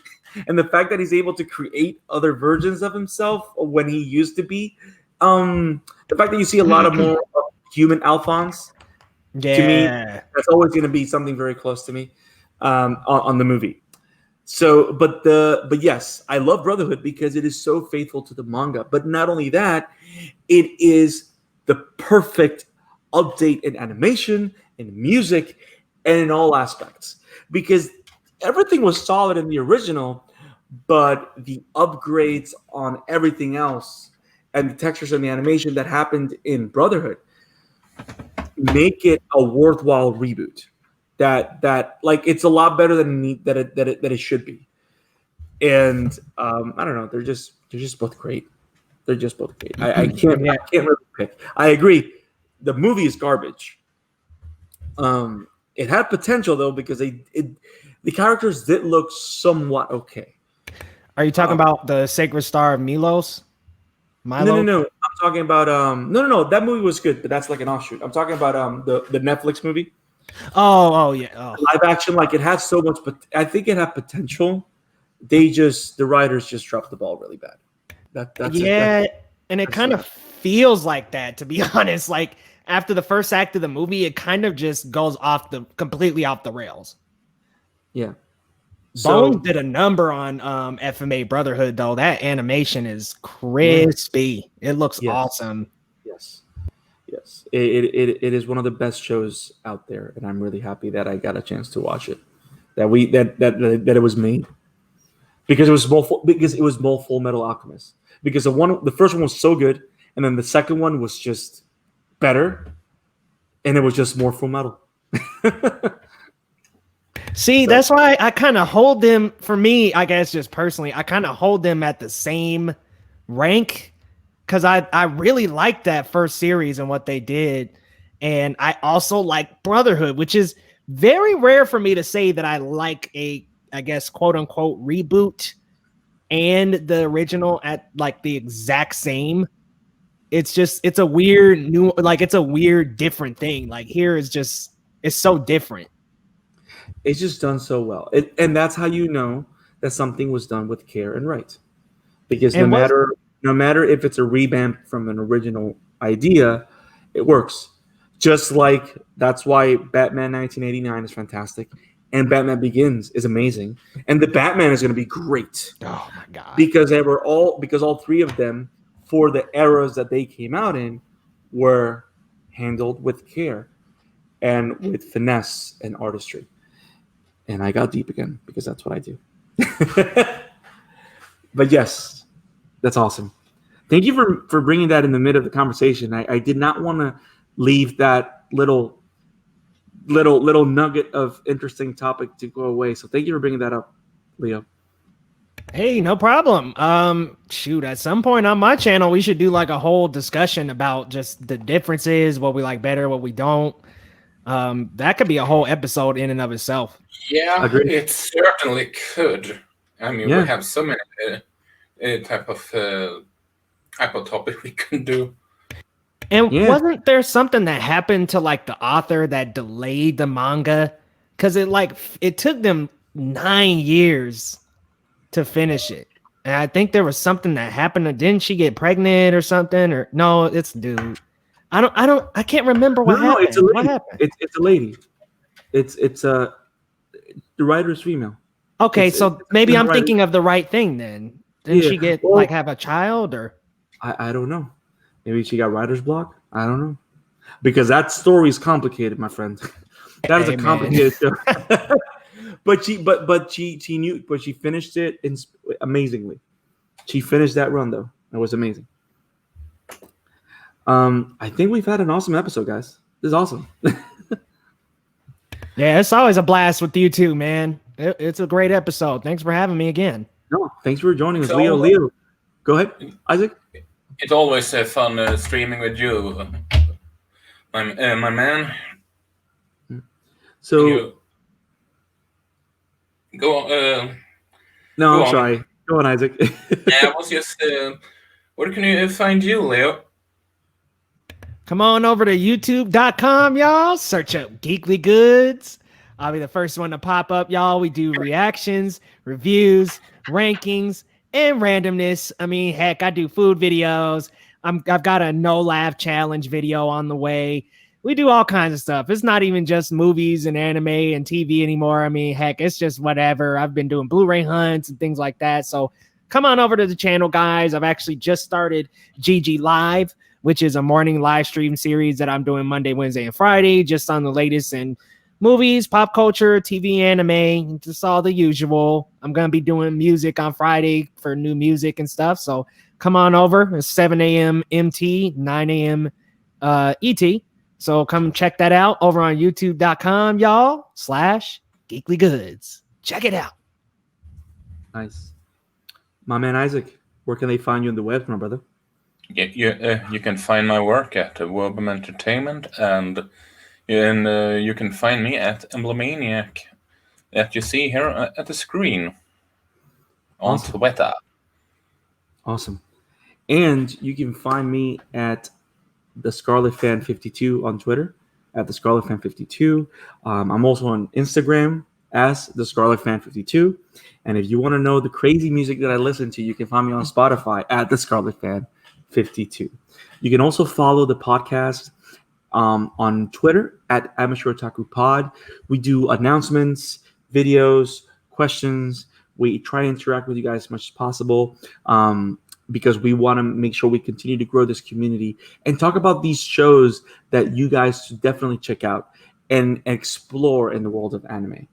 And the fact that he's able to create other versions of himself when he used to be. The fact that you see a lot of more human Alphonse, to me, that's always going to be something very close to me on the movie. So, but yes, I love Brotherhood because it is so faithful to the manga. But not only that, it is the perfect update in animation, in music, and in all aspects. Because everything was solid in the original, but the upgrades on everything else and the textures and the animation that happened in Brotherhood make it a worthwhile reboot. That like it's a lot better than it should be, and I don't know. They're just both great. They're just both great. I can't really pick. I agree. The movie is garbage. It had potential though because the characters did look somewhat okay. Are you talking about the Sacred Star of Milos? Milo? No. I'm talking about no. That movie was good, but that's like an offshoot. I'm talking about the Netflix movie. Oh yeah. Oh. Live action, like it has so much, but I think it had potential. The writers just dropped the ball really bad. And it kind of feels like that, to be honest. Like after the first act of the movie, it kind of just goes completely off the rails. Yeah. Bones did a number on FMA Brotherhood though. That animation is crispy. It looks awesome. Yes, it is one of the best shows out there, and I'm really happy that I got a chance to watch it. That it was made because it was more Full Metal Alchemist. Because the first one was so good, and then the second one was just better, and it was just more Full Metal. See, So- that's why I kind of hold them, for me, I guess just personally, I kind of hold them at the same rank because I really liked that first series and what they did. And I also like Brotherhood, which is very rare for me to say that I like a, I guess, quote unquote, reboot and the original at like the exact same. It's just, it's a weird new, like, it's a weird, different thing. Like, here is just, it's so different. It's just done so well. And that's how you know that something was done with care and right. Because And no matter if it's a revamp from an original idea, it works. Just like that's why Batman 1989 is fantastic and Batman Begins is amazing. And the Batman is going to be great. Oh my God. Because all three of them, for the eras that they came out in, were handled with care and with finesse and artistry. And I got deep again because that's what I do. But yes, that's awesome. Thank you for bringing that in the middle of the conversation. I did not want to leave that little nugget of interesting topic to go away. So thank you for bringing that up, Leo. Hey, no problem. Shoot, at some point on my channel, we should do like a whole discussion about just the differences, what we like better, what we don't. That could be a whole episode in and of itself. Yeah, Agreed. it certainly could. I mean, Yeah. we have so many type of topic we can do. And Yeah. wasn't there something that happened to like the author that delayed the manga? Because it took them 9 years to finish it. And I think there was something that happened. Didn't she get pregnant or something? Or no, it's dude. I can't remember what happened. It's a lady. What happened? It's a lady. It's the writer is female. Okay, it's- so it's maybe I'm right- thinking of the right thing then. Didn't Yeah, she get well- have a child or? I don't know. Maybe she got writer's block. I don't know. Because that story is complicated, my friend. That is Hey, a man. complicated story. but she finished it amazingly. She finished that run though. It was amazing. I think we've had an awesome episode, guys. This is awesome. Yeah, it's always a blast with you too, man. It's a great episode. Thanks for having me again. No, thanks for joining us, So- Leo. Go ahead, Isaac. It's always fun streaming with you, my man. So You go. no, go I'm on. sorry. Go on, Isaac. I was just. Where can you find you, Leo? Come on over to youtube.com, y'all. Search up Geekly Goods. I'll be the first one to pop up, y'all. We do reactions, reviews, rankings, and randomness. I mean, heck, I do food videos. I've got a no laugh challenge video on the way. We do all kinds of stuff. It's not even just movies and anime and TV anymore. I mean, heck, it's just whatever. I've been doing Blu-ray hunts and things like that. So come on over to the channel, guys. I've actually just started GG Live, which is a morning live stream series that I'm doing Monday, Wednesday, and Friday, just on the latest in movies, pop culture, TV, anime, just all the usual. I'm going to be doing music on Friday for new music and stuff. So come on over. It's 7 a.m. MT, 9 a.m. ET. So come check that out over on youtube.com, y'all, /Geekly Goods. Check it out. Nice. My man Isaac, where can they find you on the web, my brother? You can find my work at Wobum Entertainment, and you can find me at Emblemaniac, that you see here at the screen on Awesome. Twitter. Awesome. And you can find me at the Scarlet Fan 52 on Twitter, at the Scarlet Fan 52. I'm also on Instagram as the Scarlet Fan 52. And if you want to know the crazy music that I listen to, you can find me on Spotify at the Scarlet Fan 52. You can also follow the podcast on Twitter at Amateur Otaku Pod. We do announcements, videos, questions. We try to interact with you guys as much as possible because we want to make sure we continue to grow this community and talk about these shows that you guys should definitely check out and explore in the world of anime.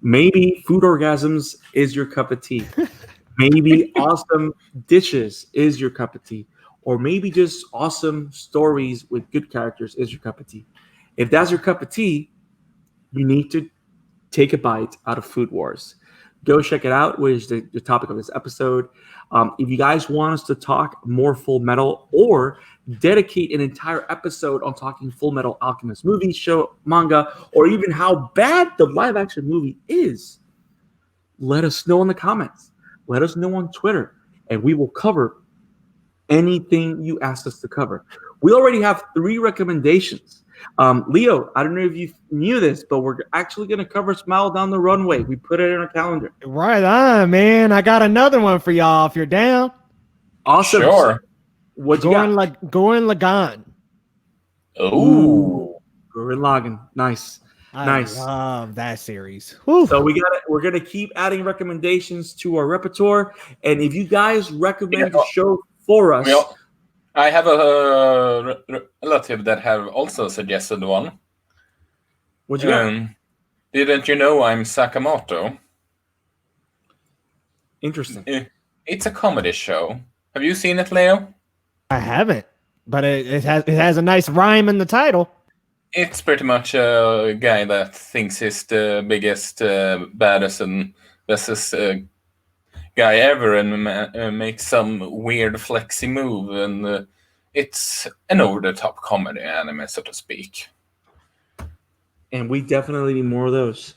Maybe food orgasms is your cup of tea. Maybe awesome dishes is your cup of tea. Or maybe just awesome stories with good characters is your cup of tea. If that's your cup of tea, you need to take a bite out of Food Wars. Go check it out, which is the topic of this episode. If you guys want us to talk more Full Metal or dedicate an entire episode on talking Full Metal Alchemist movie, show, manga, or even how bad the live action movie is, let us know in the comments. Let us know on Twitter, and we will cover anything you ask us to cover. We already have 3 recommendations. Leo, I don't know if you knew this, but we're actually going to cover Smile Down the Runway. We put it in our calendar. Right on, man. I got another one for y'all if you're down. Awesome. Sure. What you got? Gurren Lagann. Ooh. Gurren Lagann. Nice. Nice. I love that series. Whew. So we're gonna keep adding recommendations to our repertoire, and if you guys recommend a show for us, I have a relative that have also suggested one. What you got? Didn't you know I'm Sakamoto? Interesting. It's a comedy show. Have you seen it, Leo? I haven't, but it has a nice rhyme in the title. It's pretty much a guy that thinks he's the biggest, baddest, and bestest guy ever, and makes some weird flexy move, and it's an over-the-top comedy anime, so to speak. And we definitely need more of those.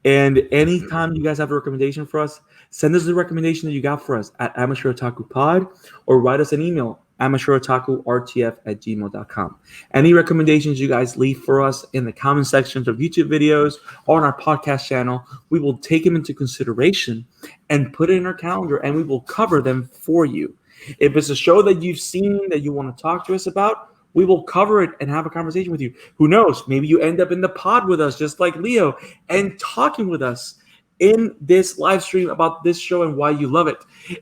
And anytime you guys have a recommendation for us, send us the recommendation that you got for us at Amateur Otaku Pod, or write us an email, amateurotakurtf@gmail.com. Any recommendations you guys leave for us in the comment sections of YouTube videos or on our podcast channel, we will take them into consideration and put it in our calendar, and we will cover them for you. If it's a show that you've seen that you want to talk to us about, we will cover it and have a conversation with you. Who knows? Maybe you end up in the pod with us, just like Leo, and talking with us in this live stream about this show and why you love it.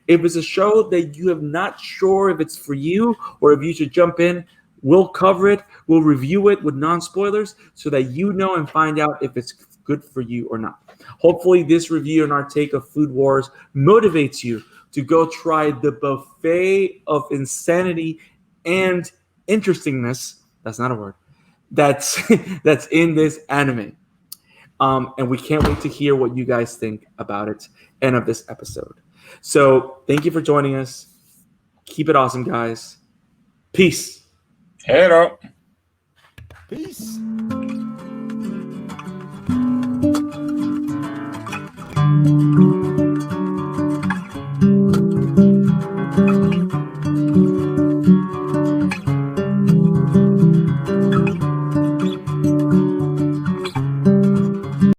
If it's a show that you have not sure if it's for you or if you should jump in, we'll cover it. We'll review it with non-spoilers so that you know and find out if it's good for you or not. Hopefully this review and our take of Food Wars motivates you to go try the buffet of insanity and interestingness. That's not a word. That's in this anime. And we can't wait to hear what you guys think about it and of this episode. So thank you for joining us. Keep it awesome, guys. Peace. Hello. Peace.